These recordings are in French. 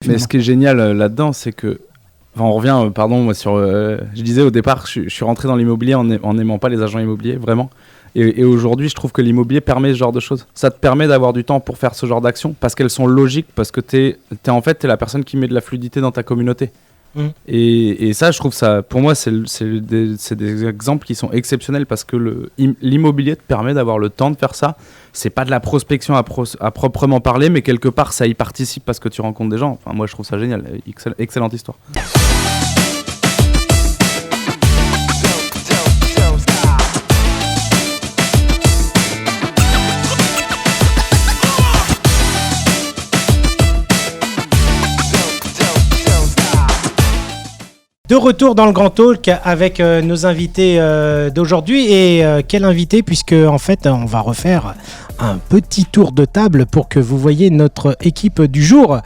Mais ce qui est génial là-dedans, c'est que on revient, moi sur. Je disais au départ, je suis rentré dans l'immobilier en n'aimant pas les agents immobiliers, vraiment. Et aujourd'hui, je trouve que l'immobilier permet ce genre de choses. Ça te permet d'avoir du temps pour faire ce genre d'actions parce qu'elles sont logiques, parce que t'es la personne qui met de la fluidité dans ta communauté. Et ça, je trouve ça, pour moi, c'est des exemples qui sont exceptionnels parce que l'immobilier te permet d'avoir le temps de faire ça. C'est pas de la prospection à proprement parler, mais quelque part, ça y participe parce que tu rencontres des gens. Enfin, moi, je trouve ça génial. Excellente histoire. De retour dans le Grand Talk avec nos invités d'aujourd'hui. Et quel invité, puisque en fait on va refaire un petit tour de table pour que vous voyez notre équipe du jour.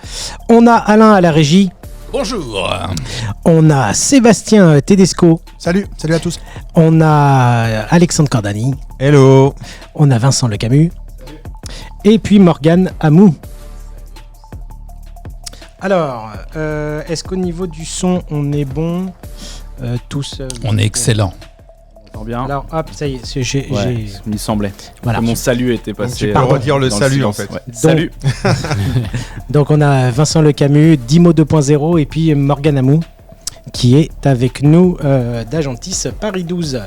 On a Alain à la régie. Bonjour. On a Sébastien Tedesco. Salut à tous. On a Alexandre Cordani. Hello. On a Vincent Le Camus. Et puis Morgane Amou. Alors, est-ce qu'au niveau du son, on est bon tous On est excellent. Bien. Alors, hop, ça y est, il me semblait. Voilà. Que mon salut était passé. Donc, tu peux redire le salut en fait. Ouais. Salut. Donc, on a Vincent Le Camus, Dimo 2.0 et puis Morgane Amou qui est avec nous d'Agentis Paris 12.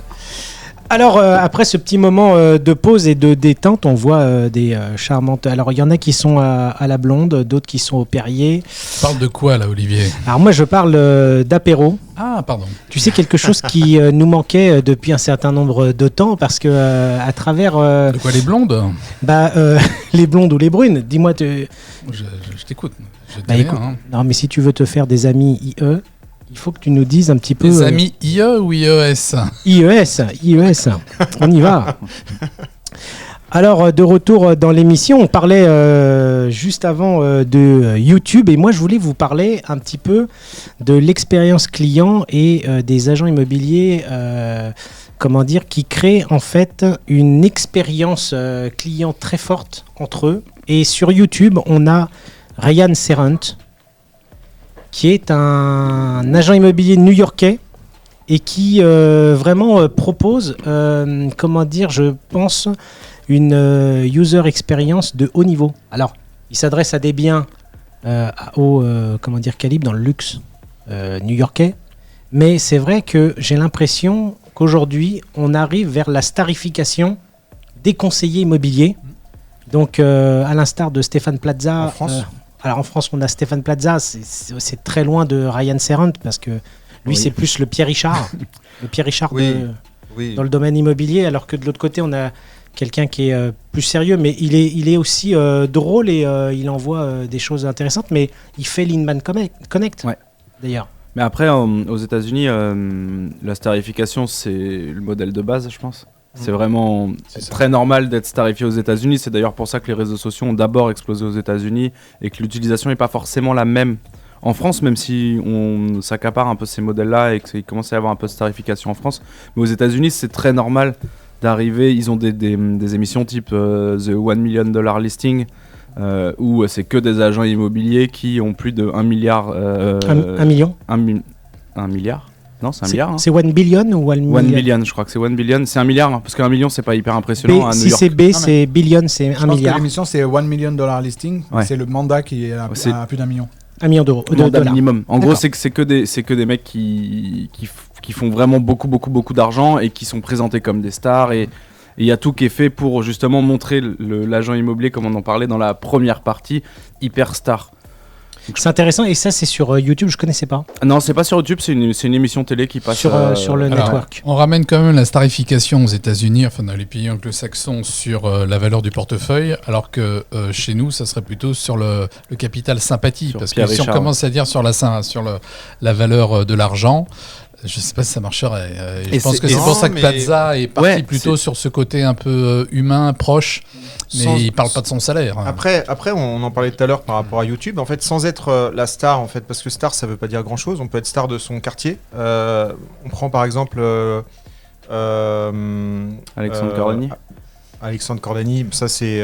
Alors, après ce petit moment de pause et de détente, on voit des charmantes... Alors, il y en a qui sont à la blonde, d'autres qui sont au Perrier. Tu parles de quoi, là, Olivier ? Alors, moi, je parle d'apéro. Ah, pardon. Tu sais, quelque chose qui nous manquait depuis un certain nombre de temps, parce que à travers... De quoi, les blondes ? Les blondes ou les brunes. Dis-moi... Je t'écoute. Je te dis écoute, rien, hein. Non, mais si tu veux te faire des amis IE... Il faut que tu nous dises un petit peu... Les amis IE ou IES ? IES, on y va. Alors, de retour dans l'émission, on parlait juste avant de YouTube et moi, je voulais vous parler un petit peu de l'expérience client et des agents immobiliers, qui créent en fait une expérience client très forte entre eux. Et sur YouTube, on a Ryan Serrant, qui est un agent immobilier new-yorkais et qui vraiment propose, je pense, une user experience de haut niveau. Alors, il s'adresse à des biens au calibre dans le luxe new-yorkais, mais c'est vrai que j'ai l'impression qu'aujourd'hui, on arrive vers la starification des conseillers immobiliers. Donc, à l'instar de Stéphane Plaza... En France Alors en France, on a Stéphane Plaza, c'est très loin de Ryan Serrant parce que lui, c'est plus le Pierre Richard. Le Pierre Richard dans le domaine immobilier, alors que de l'autre côté, on a quelqu'un qui est plus sérieux, mais il est aussi drôle et il envoie des choses intéressantes, mais il fait l'Inman Connect, d'ailleurs. Mais après, aux États-Unis, la starification, c'est le modèle de base, je pense. C'est vraiment très normal d'être starifié aux États-Unis. C'est d'ailleurs pour ça que les réseaux sociaux ont d'abord explosé aux États-Unis et que l'utilisation n'est pas forcément la même en France, même si on s'accapare un peu ces modèles-là et qu'il commence à y avoir un peu de starification en France. Mais aux États-Unis, c'est très normal d'arriver. Ils ont des émissions type The $1 Million Listing où c'est que des agents immobiliers qui ont plus de 1 milliard. 1 million 1 milliard. Non, c'est 1 milliard. Hein. C'est 1 billion ou 1 million 1 billion, je crois que c'est 1 billion. C'est 1 milliard, hein, parce qu'un million, c'est pas hyper impressionnant à New si York. c'est B, c'est billion, c'est 1 milliard. Je pense que l'émission, c'est $1 million listing. Ouais. C'est le mandat qui est à plus d'1 million. 1 million d'euros. Mandat minimum. En gros, c'est que des mecs qui font vraiment beaucoup d'argent et qui sont présentés comme des stars. Et il y a tout qui est fait pour justement montrer l'agent immobilier, comme on en parlait dans la première partie, hyper star. C'est intéressant, et ça c'est sur YouTube, je connaissais pas. Non, c'est pas sur YouTube, c'est une émission télé qui passe sur le network. On ramène quand même la starification aux États-Unis, enfin dans les pays anglo-saxons, sur la valeur du portefeuille, alors que chez nous, ça serait plutôt sur le capital sympathie, sur parce Pierre que si Richard, on commence à dire sur la valeur de l'argent, je sais pas si ça marcherait. Je pense que c'est pour ça que Plaza est parti plutôt sur ce côté un peu humain, proche, mais il parle pas de son salaire. Après, on en parlait tout à l'heure par rapport à YouTube. En fait, sans être la star, en fait, parce que star, ça veut pas dire grand-chose. On peut être star de son quartier. On prend par exemple Alexandre Cordani. Alexandre Cordani, ça c'est.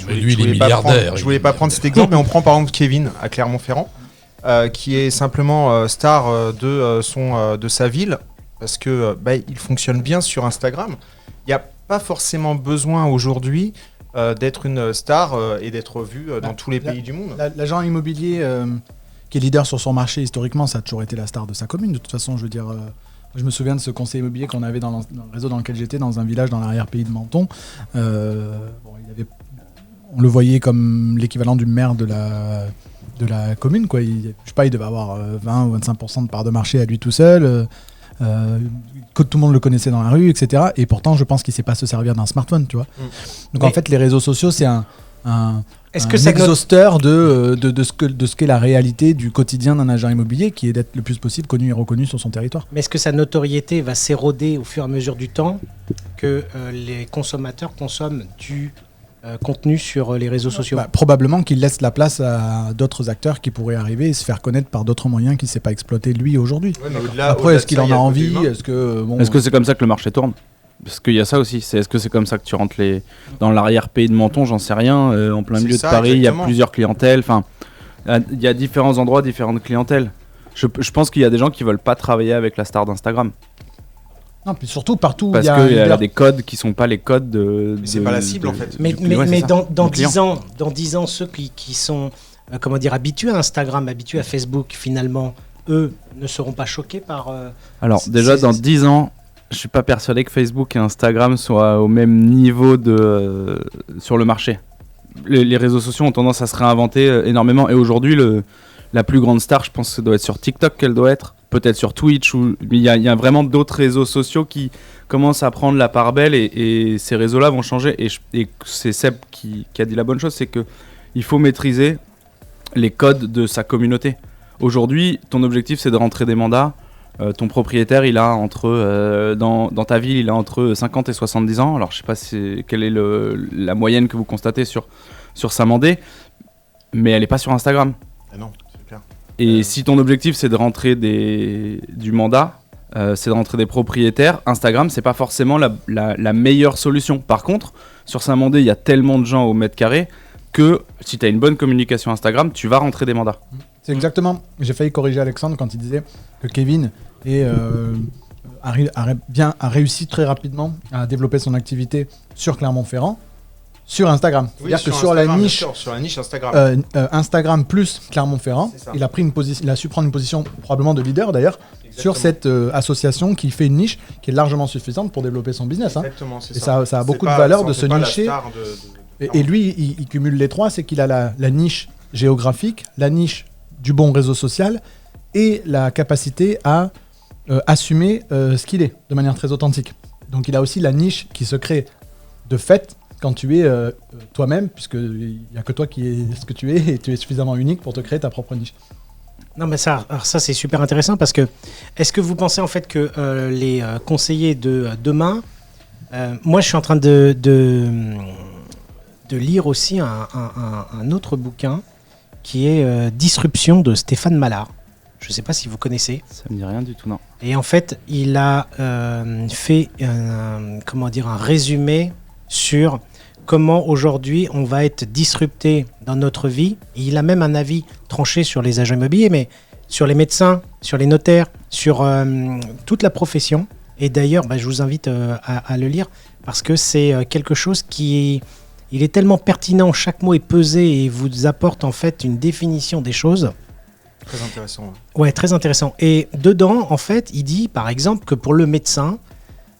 Lui, il est milliardaire. Je voulais pas prendre cet exemple, mais on prend par exemple Kevin à Clermont-Ferrand. qui est simplement star de sa ville, parce que il fonctionne bien sur Instagram. Il n'y a pas forcément besoin aujourd'hui d'être une star et d'être vu dans tous les pays du monde. L'agent immobilier qui est leader sur son marché, historiquement, ça a toujours été la star de sa commune. De toute façon, je veux dire, je me souviens de ce conseiller immobilier qu'on avait dans le réseau dans lequel j'étais, dans un village dans l'arrière-pays de Menton. On le voyait comme l'équivalent du maire de la commune, quoi. Je sais pas, il devait avoir 20 ou 25% de part de marché à lui tout seul. Que tout le monde le connaissait dans la rue, etc. Et pourtant, je pense qu'il ne sait pas se servir d'un smartphone, tu vois. Donc en fait, les réseaux sociaux, c'est un exhausteur de ce qu'est la réalité du quotidien d'un agent immobilier, qui est d'être le plus possible connu et reconnu sur son territoire. Mais est-ce que sa notoriété va s'éroder au fur et à mesure du temps que les consommateurs consomment du contenu sur les réseaux sociaux? Probablement qu'il laisse la place à d'autres acteurs qui pourraient arriver et se faire connaître par d'autres moyens qu'il ne sait pas exploiter lui aujourd'hui. Après, est-ce qu'il en a envie? Est-ce que c'est comme ça que le marché tourne? Parce qu'il y a ça aussi, est-ce que c'est comme ça que tu rentres dans l'arrière-pays de Menton, j'en sais rien, en plein milieu de Paris, il y a plusieurs clientèles, enfin, il y a différents endroits, différentes clientèles. Je pense qu'il y a des gens qui veulent pas travailler avec la star d'Instagram. Non, puis surtout partout. Parce qu'il y a des codes qui sont pas les codes de. C'est pas la cible en fait. Mais dans 10 ans, ceux qui sont habitués à Instagram, habitués à Facebook, finalement, eux ne seront pas choqués par. Alors déjà dans 10 ans, je suis pas persuadé que Facebook et Instagram soient au même niveau sur le marché. Les réseaux sociaux ont tendance à se réinventer énormément, et aujourd'hui la plus grande star, je pense que ça doit être sur TikTok qu'elle doit être. Peut-être sur Twitch, il y a vraiment d'autres réseaux sociaux qui commencent à prendre la part belle, et ces réseaux-là vont changer. Et c'est Seb qui a dit la bonne chose, c'est qu'il faut maîtriser les codes de sa communauté. Aujourd'hui, ton objectif, c'est de rentrer des mandats. Ton propriétaire, il a dans ta ville, il a entre 50 et 70 ans. Alors, je ne sais pas quelle est la moyenne que vous constatez sur sa mandée, mais elle n'est pas sur Instagram. Ah non. Et si ton objectif c'est de rentrer du mandat, c'est de rentrer des propriétaires, Instagram c'est pas forcément la meilleure solution. Par contre, sur Saint-Mandé, il y a tellement de gens au mètre carré que si tu as une bonne communication Instagram, tu vas rentrer des mandats. C'est exactement. J'ai failli corriger Alexandre quand il disait que Kevin a réussi très rapidement à développer son activité sur Clermont-Ferrand. Sur Instagram. Oui, c'est-à-dire que sur la niche Instagram. Instagram plus Clermont-Ferrand, il a su prendre une position probablement de leader d'ailleurs. Exactement. Sur cette association qui fait une niche qui est largement suffisante pour développer son business. Exactement, c'est et ça a beaucoup de valeur de se nicher. Et lui, il cumule les trois, c'est qu'il a la niche géographique, la niche du bon réseau social et la capacité à assumer ce qu'il est de manière très authentique. Donc il a aussi la niche qui se crée de fait quand tu es toi-même, puisqu'il n'y a que toi qui es ce que tu es, et tu es suffisamment unique pour te créer ta propre niche. Non, mais ça c'est super intéressant, parce que est-ce que vous pensez en fait que les conseillers de demain, moi je suis en train de lire aussi un autre bouquin qui est Disruption de Stéphane Mallard. Je ne sais pas si vous connaissez. Ça me dit rien du tout, non. Et en fait, il a fait un résumé sur comment aujourd'hui on va être disrupté dans notre vie. Et il a même un avis tranché sur les agents immobiliers, mais sur les médecins, sur les notaires, sur toute la profession. Et d'ailleurs, je vous invite à le lire, parce que c'est quelque chose il est tellement pertinent, chaque mot est pesé et vous apporte en fait une définition des choses. Très intéressant. Ouais, très intéressant. Et dedans, en fait, il dit par exemple que pour le médecin,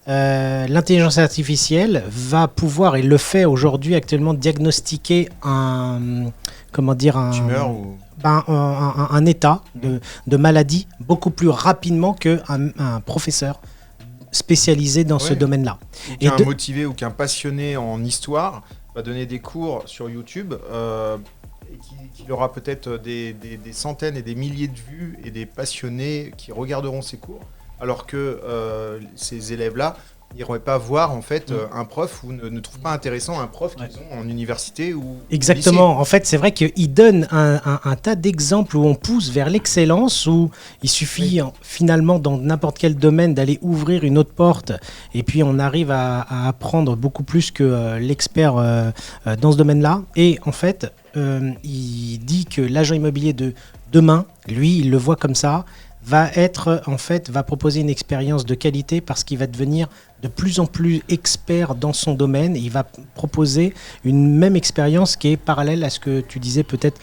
l'intelligence artificielle va pouvoir, et le fait aujourd'hui actuellement, diagnostiquer un tumeur ou un état de maladie beaucoup plus rapidement qu'un professeur spécialisé dans ce domaine-là. Ou qu'un motivé ou qu'un passionné en histoire va donner des cours sur YouTube et qu'il aura peut-être des centaines et des milliers de vues et des passionnés qui regarderont ses cours, alors que ces élèves-là n'iraient pas voir en fait un prof, ou ne trouvent pas intéressant un prof qu'ils ont en université ou exactement. au lycée. En fait, c'est vrai qu'il donne un tas d'exemples où on pousse vers l'excellence, où il suffit finalement dans n'importe quel domaine d'aller ouvrir une autre porte, et puis on arrive à apprendre beaucoup plus que l'expert dans ce domaine-là. Et en fait, il dit que l'agent immobilier de demain, lui, il le voit comme ça, va proposer une expérience de qualité parce qu'il va devenir de plus en plus expert dans son domaine. Et il va proposer une même expérience qui est parallèle à ce que tu disais peut-être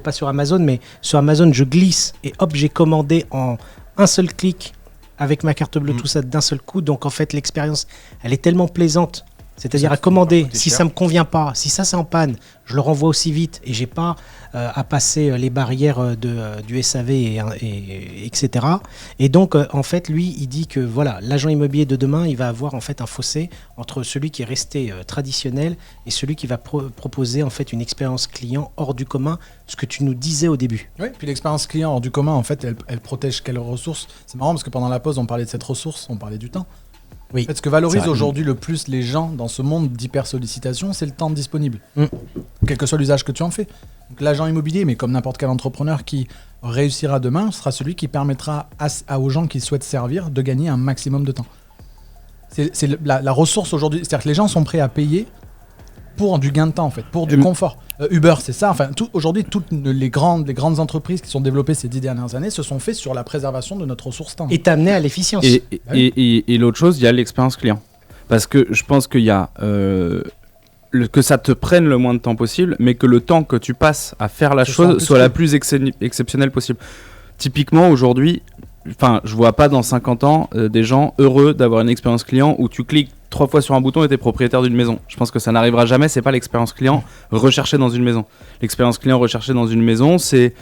pas sur Amazon, mais sur Amazon, je glisse et hop, j'ai commandé en un seul clic avec ma carte bleue, tout ça d'un seul coup. Donc en fait, l'expérience, elle est tellement plaisante. C'est-à-dire à commander, si ça ne me convient pas, si ça c'est en panne, je le renvoie aussi vite et j'ai pas à passer les barrières du SAV etc. Et donc en fait lui il dit que voilà, l'agent immobilier de demain il va avoir en fait un fossé entre celui qui est resté traditionnel et celui qui va proposer en fait une expérience client hors du commun, ce que tu nous disais au début. Oui, puis l'expérience client hors du commun en fait elle protège quelle ressource? C'est marrant parce que pendant la pause on parlait de cette ressource, on parlait du temps. Oui. En fait, ce que valorise aujourd'hui le plus les gens dans ce monde d'hyper-sollicitation, c'est le temps disponible. Quel que soit l'usage que tu en fais. Donc, l'agent immobilier, mais comme n'importe quel entrepreneur qui réussira demain, sera celui qui permettra aux gens qui souhaitent servir de gagner un maximum de temps. C'est la ressource aujourd'hui. C'est-à-dire que les gens sont prêts à payer pour du gain de temps, en fait, pour du confort. Uber, c'est ça. Enfin, aujourd'hui, toutes les grandes entreprises qui sont développées ces 10 dernières années se sont faites sur la préservation de notre ressource temps. Et t'amener à l'efficience. Et l'autre chose, il y a l'expérience client. Parce que je pense qu'il y a que ça te prenne le moins de temps possible, mais que le temps que tu passes à faire la chose soit la plus exceptionnelle possible. Typiquement, aujourd'hui, je vois pas dans 50 ans des gens heureux d'avoir une expérience client où tu cliques 3 fois sur un bouton et t'es propriétaire d'une maison. Je pense que ça n'arrivera jamais, c'est pas l'expérience client recherchée dans une maison. L'expérience client recherchée dans une maison, c'est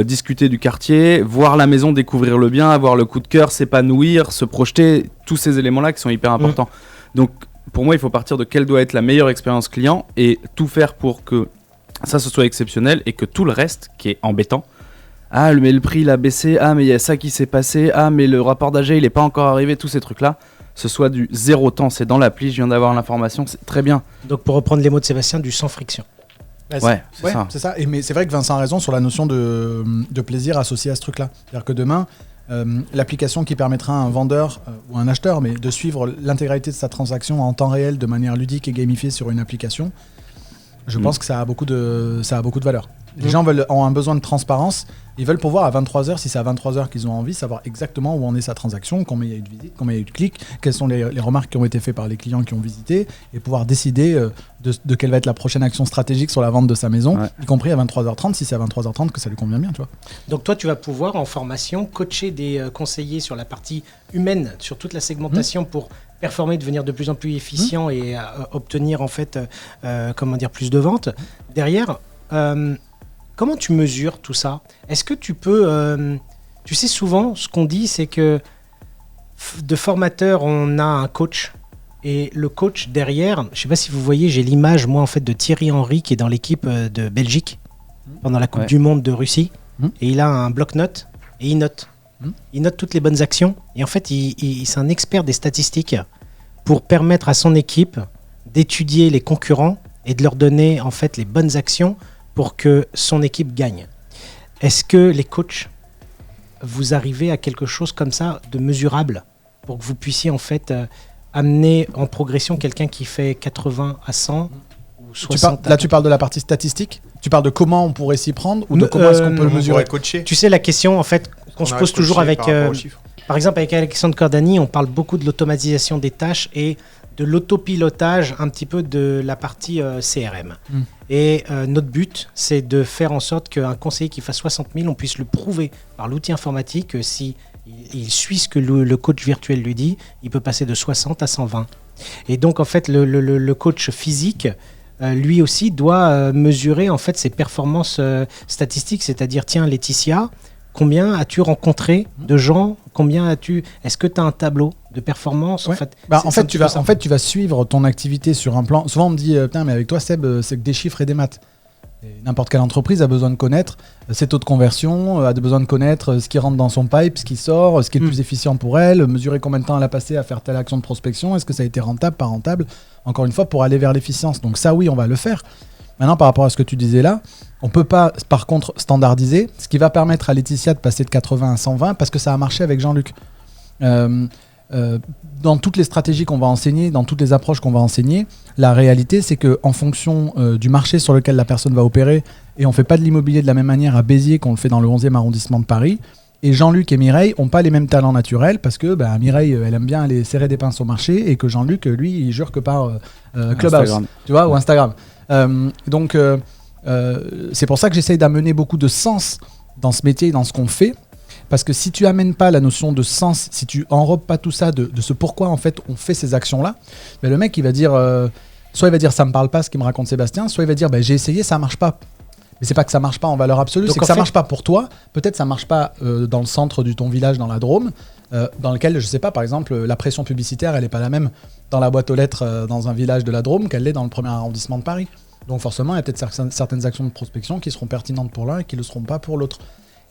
discuter du quartier, voir la maison, découvrir le bien, avoir le coup de cœur, s'épanouir, se projeter, tous ces éléments-là qui sont hyper importants. Donc pour moi, il faut partir de quelle doit être la meilleure expérience client et tout faire pour que ça ce soit exceptionnel et que tout le reste, qui est embêtant, ah mais le prix il a baissé, ah mais il y a ça qui s'est passé, ah mais le rapport d'AG il est pas encore arrivé, tous ces trucs là, ce soit du zéro temps, c'est dans l'appli, je viens d'avoir l'information, c'est très bien. Donc pour reprendre les mots de Sébastien, du sans friction. C'est ça. Mais c'est vrai que Vincent a raison sur la notion de plaisir associé à ce truc là. C'est-à-dire que demain, l'application qui permettra à un vendeur ou un acheteur mais de suivre l'intégralité de sa transaction en temps réel de manière ludique et gamifiée sur une application, je pense que ça a beaucoup de valeur. Les gens ont un besoin de transparence. Ils veulent pouvoir à 23h, si c'est à 23h qu'ils ont envie, savoir exactement où en est sa transaction, combien il y a eu de visites, combien il y a eu de clics, quelles sont les remarques qui ont été faites par les clients qui ont visité, et pouvoir décider de quelle va être la prochaine action stratégique sur la vente de sa maison, y compris à 23h30, si c'est à 23h30 que ça lui convient bien. Tu vois. Donc toi, tu vas pouvoir, en formation, coacher des conseillers sur la partie humaine, sur toute la segmentation pour performer, devenir de plus en plus efficient et obtenir en fait plus de ventes. Derrière, comment tu mesures tout ça? Est-ce que tu peux... tu sais, souvent, ce qu'on dit, c'est que de formateur, on a un coach. Et le coach derrière, je ne sais pas si vous voyez, j'ai l'image, moi, en fait, de Thierry Henry, qui est dans l'équipe de Belgique, pendant la Coupe du Monde de Russie. Et il a un bloc-notes et il note. Il note toutes les bonnes actions. Et en fait, c'est un expert des statistiques pour permettre à son équipe d'étudier les concurrents et de leur donner, en fait, les bonnes actions pour que son équipe gagne. Est-ce que les coachs, vous arrivez à quelque chose comme ça de mesurable pour que vous puissiez en fait amener en progression quelqu'un qui fait 80 à 100 ou 60 Là, tu parles de la partie statistique? Tu parles de comment on pourrait s'y prendre ou de comment est-ce qu'on peut le mesurer? Coacher. Tu sais, la question en fait qu'on se pose toujours avec... par exemple, avec Alexandre Cordani, on parle beaucoup de l'automatisation des tâches et de l'autopilotage un petit peu de la partie CRM. Et notre but, c'est de faire en sorte qu'un conseiller qui fasse 60 000, on puisse le prouver par l'outil informatique que si il suit ce que le coach virtuel lui dit, il peut passer de 60 à 120. Et donc, en fait, le coach physique, lui aussi, doit mesurer en fait ses performances statistiques, c'est-à-dire, tiens, Laetitia, combien as-tu rencontré de gens? Est-ce que tu as un tableau de performance? En fait, tu vas suivre ton activité sur un plan. Souvent, on me dit, putain, mais avec toi, Seb, c'est que des chiffres et des maths. Et n'importe quelle entreprise a besoin de connaître ses taux de conversion, a besoin de connaître ce qui rentre dans son pipe, ce qui sort, ce qui est le plus efficient pour elle, mesurer combien de temps elle a passé à faire telle action de prospection, est-ce que ça a été rentable, pas rentable, encore une fois, pour aller vers l'efficience. Donc ça, oui, on va le faire. Maintenant, par rapport à ce que tu disais là, on ne peut pas, par contre, standardiser, ce qui va permettre à Laetitia de passer de 80 à 120 parce que ça a marché avec Jean-Luc. dans toutes les stratégies qu'on va enseigner, dans toutes les approches qu'on va enseigner, la réalité, c'est qu'en fonction du marché sur lequel la personne va opérer, et on ne fait pas de l'immobilier de la même manière à Béziers qu'on le fait dans le 11e arrondissement de Paris, et Jean-Luc et Mireille n'ont pas les mêmes talents naturels parce que Mireille, elle aime bien aller serrer des pinces au marché et que Jean-Luc, lui, il jure que par Clubhouse, Instagram. Tu vois, ou Instagram. Donc, c'est pour ça que j'essaye d'amener beaucoup de sens dans ce métier et dans ce qu'on fait. Parce que si tu amènes pas la notion de sens, si tu enrobes pas tout ça de ce pourquoi en fait on fait ces actions-là, le mec il va dire, soit il va dire ça me parle pas ce qu'il me raconte Sébastien, soit il va dire j'ai essayé, ça marche pas. Mais c'est pas que ça marche pas en valeur absolue, donc c'est que ça marche pas pour toi. Peut-être ça marche pas dans le centre de ton village, dans la Drôme, dans lequel je sais pas, par exemple la pression publicitaire elle est pas la même dans la boîte aux lettres dans un village de la Drôme qu'elle l'est dans le 1er arrondissement de Paris. Donc forcément il y a peut-être certaines actions de prospection qui seront pertinentes pour l'un et qui le seront pas pour l'autre.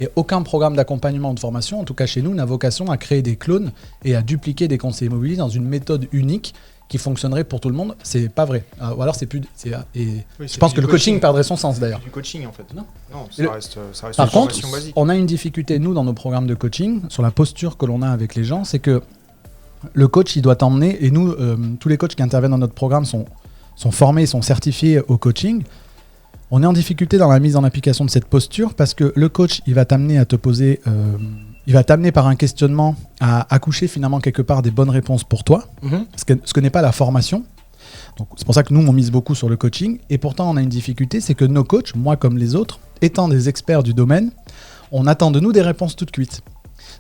Et aucun programme d'accompagnement ou de formation, en tout cas chez nous, n'a vocation à créer des clones et à dupliquer des conseillers immobiliers dans une méthode unique qui fonctionnerait pour tout le monde. C'est pas vrai. Ou alors c'est plus. Je pense que le coaching perdrait son sens d'ailleurs. Du coaching en fait. Non, ça reste par une contre, formation basique. On a une difficulté nous dans nos programmes de coaching sur la posture que l'on a avec les gens, c'est que le coach il doit t'emmener et nous tous les coachs qui interviennent dans notre programme sont formés, sont certifiés au coaching. On est en difficulté dans la mise en application de cette posture parce que le coach, il va t'amener à te poser, il va t'amener par un questionnement à accoucher finalement quelque part des bonnes réponses pour toi, ce que n'est pas la formation. Donc, c'est pour ça que nous, on mise beaucoup sur le coaching. Et pourtant, on a une difficulté, c'est que nos coachs, moi comme les autres, étant des experts du domaine, on attend de nous des réponses toutes cuites.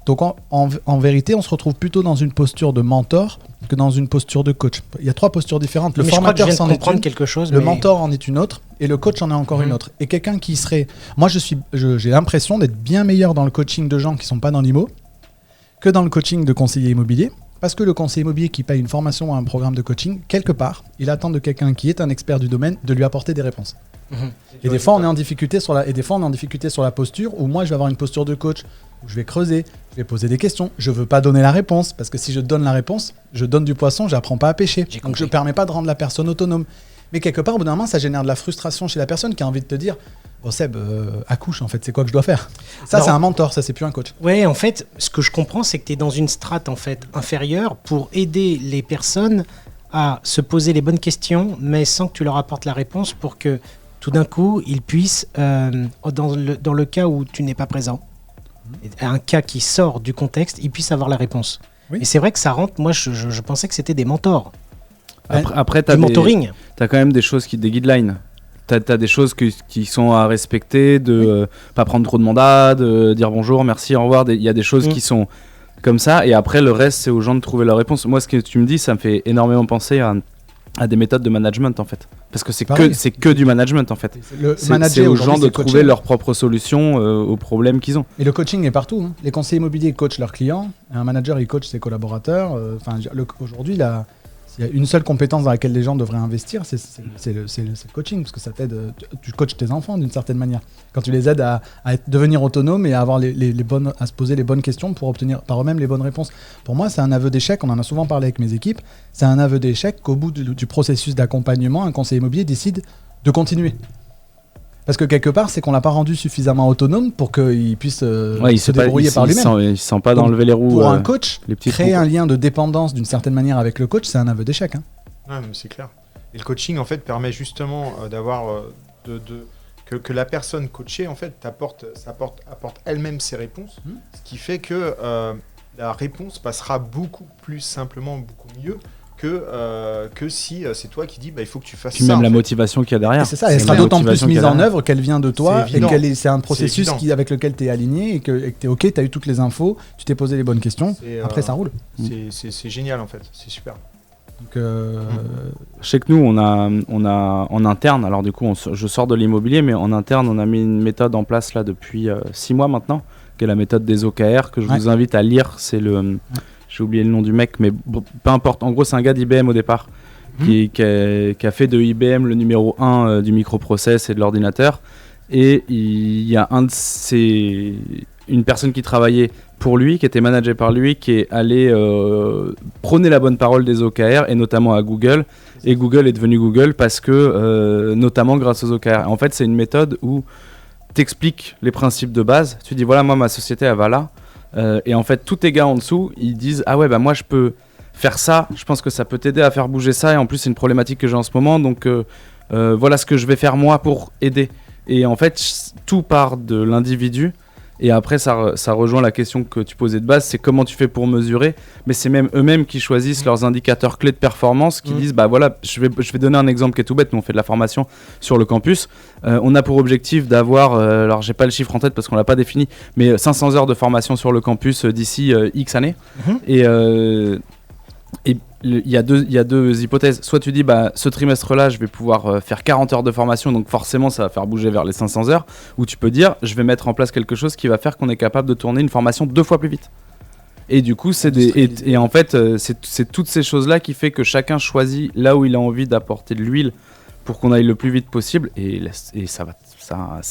Donc en vérité, on se retrouve plutôt dans une posture de mentor que dans une posture de coach. Il y a 3 postures différentes. Le formateur s'en est une, quelque chose, le mentor en est une autre, et le coach en est encore une autre. Et quelqu'un qui serait... Moi, j'ai l'impression d'être bien meilleur dans le coaching de gens qui ne sont pas dans l'IMO que dans le coaching de conseiller immobilier. Parce que le conseiller immobilier qui paye une formation ou un programme de coaching, quelque part, il attend de quelqu'un qui est un expert du domaine de lui apporter des réponses. Et des fois, on est en difficulté sur la posture où moi, je vais avoir une posture de coach où je vais creuser, je vais poser des questions. Je veux pas donner la réponse parce que si je donne la réponse, je donne du poisson, j'apprends pas à pêcher. Donc je permets pas de rendre la personne autonome. Mais quelque part, au bout d'un moment, ça génère de la frustration chez la personne qui a envie de te dire bon Seb, accouche en fait, c'est quoi que je dois faire? Ça, alors, c'est un mentor, ça c'est plus un coach. Ouais, en fait, ce que je comprends, c'est que tu es dans une strate en fait inférieure pour aider les personnes à se poser les bonnes questions, mais sans que tu leur apportes la réponse pour que tout d'un coup, ils puissent, dans le cas où tu n'es pas présent, un cas qui sort du contexte, ils puissent avoir la réponse. Oui. Et c'est vrai que ça rentre, moi je pensais que c'était des mentors. Après tu as mentoring. Tu as quand même des choses, des guidelines. Tu as des choses qui sont à respecter, de pas prendre trop de mandats, de dire bonjour, merci, au revoir. Il y a des choses qui sont comme ça, et après le reste, c'est aux gens de trouver leur réponse. Moi, ce que tu me dis, ça me fait énormément penser à des méthodes de management en fait, parce que c'est que du management en fait. C'est aux gens de trouver leur propre solution aux problèmes qu'ils ont. Et le coaching est partout. Hein. Les conseillers immobiliers coachent leurs clients, un manager il coach ses collaborateurs. Aujourd'hui, il y a une seule compétence dans laquelle les gens devraient investir, c'est le coaching, parce que ça t'aide. Tu coaches tes enfants d'une certaine manière. Quand tu les aides à devenir autonomes et à avoir à se poser les bonnes questions pour obtenir par eux-mêmes les bonnes réponses. Pour moi, c'est un aveu d'échec. On en a souvent parlé avec mes équipes. C'est un aveu d'échec qu'au bout du processus d'accompagnement, un conseiller immobilier décide de continuer. Parce que quelque part, c'est qu'on l'a pas rendu suffisamment autonome pour qu'il puisse se débrouiller par lui-même. Il ne sent pas d'enlever les roues. Pour un coach, créer un lien de dépendance d'une certaine manière avec le coach, c'est un aveu d'échec. Hein. Ouais, mais c'est clair. Et le coaching, en fait, permet justement d'avoir que la personne coachée, en fait, apporte elle-même ses réponses, ce qui fait que la réponse passera beaucoup plus simplement, beaucoup mieux que si c'est toi qui dis il faut que tu fasses ça. Puis même la motivation qu'il y a derrière. Et c'est ça, elle sera d'autant plus mise en œuvre qu'elle vient de toi et c'est un processus avec lequel tu es aligné et que tu es OK, tu as eu toutes les infos, tu t'es posé les bonnes questions, après ça roule. C'est génial en fait, c'est super. Donc, je sais que nous, on a en interne, alors du coup, je sors de l'immobilier, mais en interne, on a mis une méthode en place là depuis 6 mois maintenant, qui est la méthode des OKR, que je vous invite à lire. C'est le... J'ai oublié le nom du mec, mais peu importe. En gros, c'est un gars d'IBM au départ qui a fait de IBM le numéro 1 du microprocess et de l'ordinateur. Et il y a une personne qui travaillait pour lui, qui était managée par lui, qui est allé prôner la bonne parole des OKR, et notamment à Google. Et Google est devenu Google parce que, notamment grâce aux OKR. En fait, c'est une méthode où tu expliques les principes de base. Tu dis, voilà, moi, ma société, elle va là. Et en fait, tous tes gars en dessous, ils disent ah ouais, bah moi je peux faire ça, je pense que ça peut t'aider à faire bouger ça, et en plus c'est une problématique que j'ai en ce moment, donc voilà ce que je vais faire moi pour aider. Et en fait, tout part de l'individu. Et après, ça rejoint la question que tu posais de base, c'est comment tu fais pour mesurer. Mais c'est même eux-mêmes qui choisissent leurs indicateurs clés de performance, qui disent, bah voilà, je vais donner un exemple qui est tout bête. Nous, on fait de la formation sur le campus. On a pour objectif d'avoir, alors j'ai pas le chiffre en tête parce qu'on l'a pas défini, mais 500 heures de formation sur le campus d'ici X années. Et il y a deux hypothèses. Soit tu dis, bah, ce trimestre-là, je vais pouvoir faire 40 heures de formation, donc forcément, ça va faire bouger vers les 500 heures. Ou tu peux dire, je vais mettre en place quelque chose qui va faire qu'on est capable de tourner une formation 2 fois plus vite. Et du coup, et en fait, c'est toutes ces choses-là qui fait que chacun choisit là où il a envie d'apporter de l'huile pour qu'on aille le plus vite possible. Et ça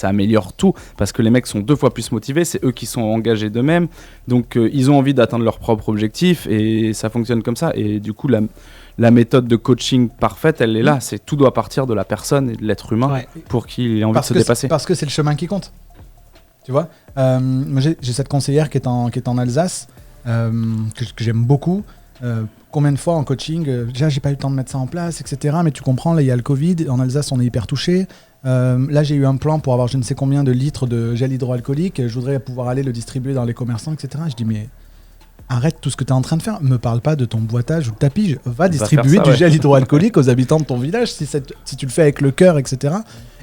améliore tout, parce que les mecs sont 2 fois plus motivés, c'est eux qui sont engagés d'eux-mêmes, donc ils ont envie d'atteindre leur propre objectif, et ça fonctionne comme ça. Et du coup, la méthode de coaching parfaite, elle est là, c'est tout doit partir de la personne et de l'être humain pour qu'il ait envie de se dépasser. Parce que c'est le chemin qui compte, tu vois. Moi, j'ai cette conseillère qui est en Alsace, que j'aime beaucoup. Combien de fois en coaching, déjà j'ai pas eu le temps de mettre ça en place, etc. Mais tu comprends, là il y a le Covid, en Alsace on est hyper touché. Là j'ai eu un plan pour avoir je ne sais combien de litres de gel hydroalcoolique, je voudrais pouvoir aller le distribuer dans les commerçants, etc. Je dis mais arrête tout ce que tu es en train de faire, me parle pas de ton boitage ou de ta pige, va distribuer du gel hydroalcoolique aux habitants de ton village si tu le fais avec le cœur, etc.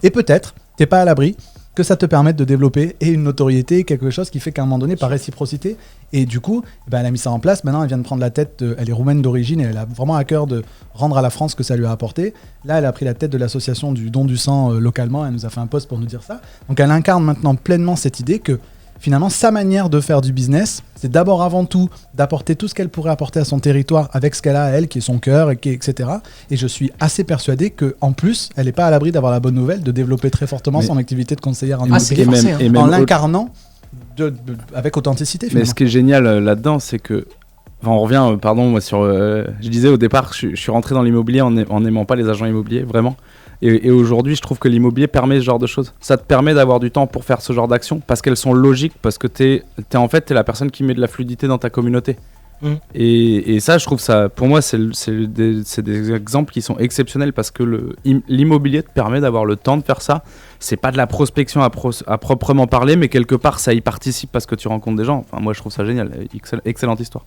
Et peut-être, t'es pas à l'abri que ça te permette de développer et une notoriété, quelque chose qui fait qu'à un moment donné, par réciprocité, et du coup, elle a mis ça en place. Maintenant, elle vient de prendre la tête, elle est roumaine d'origine, et elle a vraiment à cœur de rendre à la France ce que ça lui a apporté. Là, elle a pris la tête de l'association du don du sang localement, elle nous a fait un post pour nous dire ça. Donc elle incarne maintenant pleinement cette idée que finalement, sa manière de faire du business, c'est d'abord avant tout d'apporter tout ce qu'elle pourrait apporter à son territoire avec ce qu'elle a à elle, qui est son cœur, etc. Et je suis assez persuadé qu'en plus, elle n'est pas à l'abri d'avoir la bonne nouvelle de développer très fortement son activité de conseillère en immobilier, en l'incarnant avec authenticité. Finalement. Mais ce qui est génial là-dedans, c'est que on revient, moi je disais au départ, je suis rentré dans l'immobilier en n'aimant pas les agents immobiliers, vraiment. Et aujourd'hui, je trouve que l'immobilier permet ce genre de choses. Ça te permet d'avoir du temps pour faire ce genre d'actions parce qu'elles sont logiques, parce que t'es la personne qui met de la fluidité dans ta communauté. Et ça, je trouve ça, pour moi, c'est des exemples qui sont exceptionnels parce que l'immobilier te permet d'avoir le temps de faire ça. C'est pas de la prospection à proprement parler, mais quelque part, ça y participe parce que tu rencontres des gens. Enfin, moi, je trouve ça génial. Excellente histoire.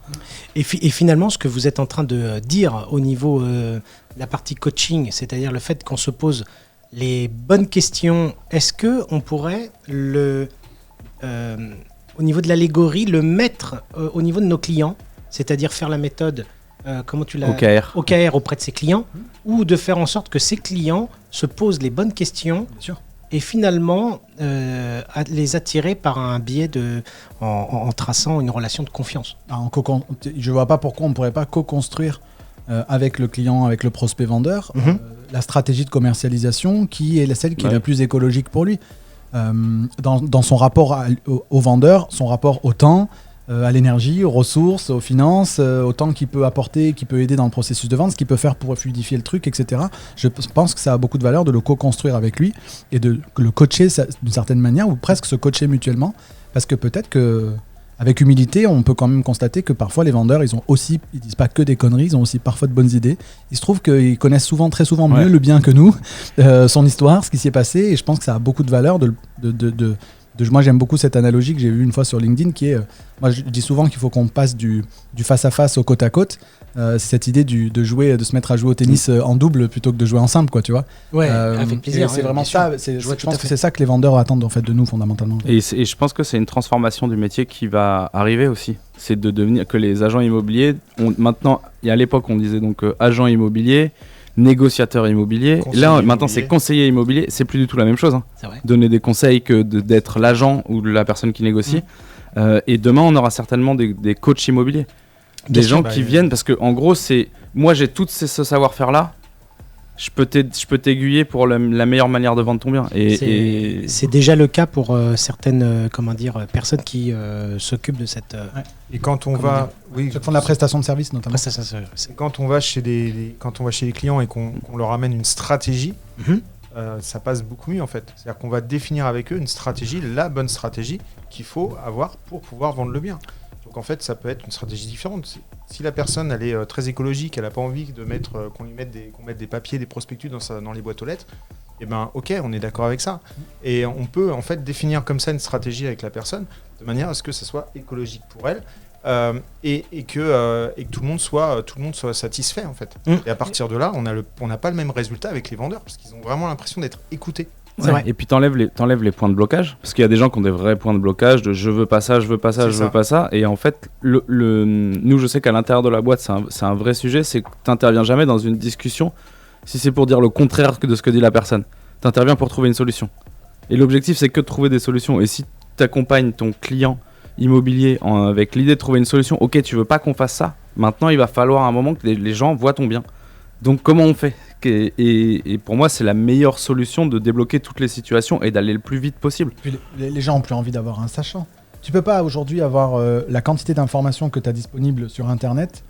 Et finalement, ce que vous êtes en train de dire au niveau de la partie coaching, c'est-à-dire le fait qu'on se pose les bonnes questions, est-ce qu'on pourrait au niveau de l'allégorie, le mettre au niveau de nos clients, c'est-à-dire faire la méthode comment tu l'as OKR auprès de ses clients, ou de faire en sorte que ses clients se posent les bonnes questions et finalement les attirer par un biais en traçant une relation de confiance. Je ne vois pas pourquoi on ne pourrait pas co-construire avec le client, avec le prospect vendeur, la stratégie de commercialisation qui est celle qui est la plus écologique pour lui. Dans son rapport au vendeur, son rapport au temps, à l'énergie, aux ressources, aux finances, au temps qu'il peut apporter, qui peut aider dans le processus de vente, ce qu'il peut faire pour fluidifier le truc, etc. Je pense que ça a beaucoup de valeur de le co-construire avec lui et de le coacher d'une certaine manière, ou presque se coacher mutuellement, parce que peut-être que avec humilité, on peut quand même constater que parfois les vendeurs, ils disent pas que des conneries, ils ont aussi parfois de bonnes idées. Il se trouve qu'ils connaissent très souvent mieux le bien que nous, son histoire, ce qui s'y est passé, et je pense que ça a beaucoup de valeur moi j'aime beaucoup cette analogie que j'ai vue une fois sur LinkedIn qui est, moi je dis souvent qu'il faut qu'on passe du face à face au côte à côte. C'est cette idée de se mettre à jouer au tennis en double plutôt que de jouer en simple, quoi, tu vois. Avec plaisir. C'est vraiment ça. Je pense que c'est ça que les vendeurs attendent en fait de nous fondamentalement. Et je pense que c'est une transformation du métier qui va arriver aussi. C'est de devenir que les agents immobiliers maintenant, à l'époque on disait donc agent immobilier, négociateur immobilier. Là, maintenant, c'est conseiller immobilier. C'est plus du tout la même chose. Donner des conseils que d'être l'agent ou la personne qui négocie. Et demain, on aura certainement des coachs immobiliers. Des gens qui viennent, parce que en gros, moi, j'ai tout ce savoir-faire-là. Je peux t'aiguiller pour la meilleure manière de vendre ton bien. C'est déjà le cas pour certaines personnes qui s'occupent de cette... Et quand on va... Oui, font de la prestation de service notamment. Quand on va chez les clients et qu'on leur amène une stratégie, ça passe beaucoup mieux en fait. C'est-à-dire qu'on va définir avec eux une stratégie, la bonne stratégie qu'il faut avoir pour pouvoir vendre le bien. Donc en fait, ça peut être une stratégie différente. Si la personne elle est très écologique, elle n'a pas envie de mettre, qu'on mette des papiers, des prospectus dans les boîtes aux lettres, eh ben ok, on est d'accord avec ça. Et on peut en fait définir comme ça une stratégie avec la personne de manière à ce que ça soit écologique pour elle. Et que tout le monde soit satisfait en fait. Et à partir de là, on n'a pas le même résultat avec les vendeurs parce qu'ils ont vraiment l'impression d'être écoutés. Ouais. Et puis t'enlèves les points de blocage parce qu'il y a des gens qui ont des vrais points de blocage de je veux pas ça, je veux pas ça, je veux pas ça. Et en fait, nous je sais qu'à l'intérieur de la boîte c'est un vrai sujet, c'est que t'interviens jamais dans une discussion si c'est pour dire le contraire de ce que dit la personne. T'interviens pour trouver une solution. Et l'objectif c'est que de trouver des solutions. Et si t'accompagnes ton client immobilier avec l'idée de trouver une solution, ok tu veux pas qu'on fasse ça, maintenant il va falloir un moment que les gens voient ton bien. Donc comment on fait ? Et pour moi c'est la meilleure solution de débloquer toutes les situations et d'aller le plus vite possible. Puis les gens ont plus envie d'avoir un sachant. Tu peux pas aujourd'hui avoir la quantité d'informations que tu as disponibles sur internet,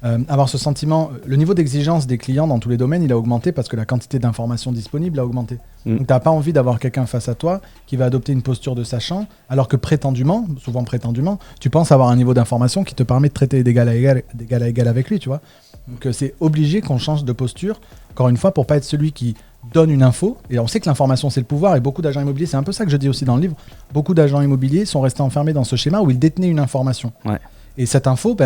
avoir ce sentiment, le niveau d'exigence des clients dans tous les domaines il a augmenté parce que la quantité d'informations disponibles a augmenté. Donc tu n'as pas envie d'avoir quelqu'un face à toi qui va adopter une posture de sachant alors que souvent prétendument, tu penses avoir un niveau d'information qui te permet de traiter d'égal à égal avec lui, tu vois. Donc c'est obligé qu'on change de posture, encore une fois, pour pas être celui qui donne une info. Et on sait que l'information c'est le pouvoir et beaucoup d'agents immobiliers, c'est un peu ça que je dis aussi dans le livre, beaucoup d'agents immobiliers sont restés enfermés dans ce schéma où ils détenaient une information. Ouais. Et cette info,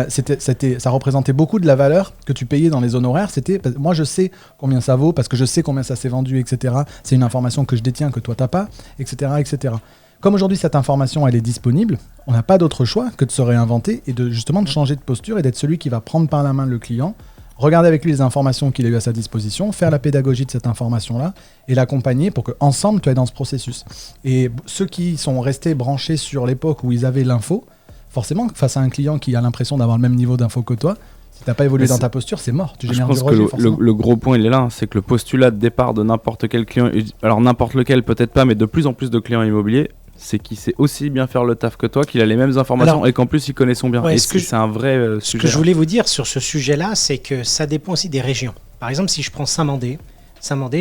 ça représentait beaucoup de la valeur que tu payais dans les honoraires. Moi, je sais combien ça vaut parce que je sais combien ça s'est vendu, etc. C'est une information que je détiens, que toi, tu n'as pas, etc., etc. Comme aujourd'hui, cette information, elle est disponible, on n'a pas d'autre choix que de se réinventer et de changer de posture et d'être celui qui va prendre par la main le client, regarder avec lui les informations qu'il a eues à sa disposition, faire la pédagogie de cette information-là et l'accompagner pour qu'ensemble, tu ailles dans ce processus. Et ceux qui sont restés branchés sur l'époque où ils avaient l'info, forcément, face à un client qui a l'impression d'avoir le même niveau d'info que toi, si t'as pas évolué dans ta posture, c'est mort. Tu génères du rejet, je pense que le gros point, il est là, c'est que le postulat de départ de n'importe quel client, alors n'importe lequel peut-être pas, mais de plus en plus de clients immobiliers, c'est qu'il sait aussi bien faire le taf que toi, qu'il a les mêmes informations et qu'en plus il connaît son bien. Ouais, c'est un vrai sujet. Ce que je voulais vous dire sur ce sujet-là, c'est que ça dépend aussi des régions. Par exemple, si je prends Saint-Mandé,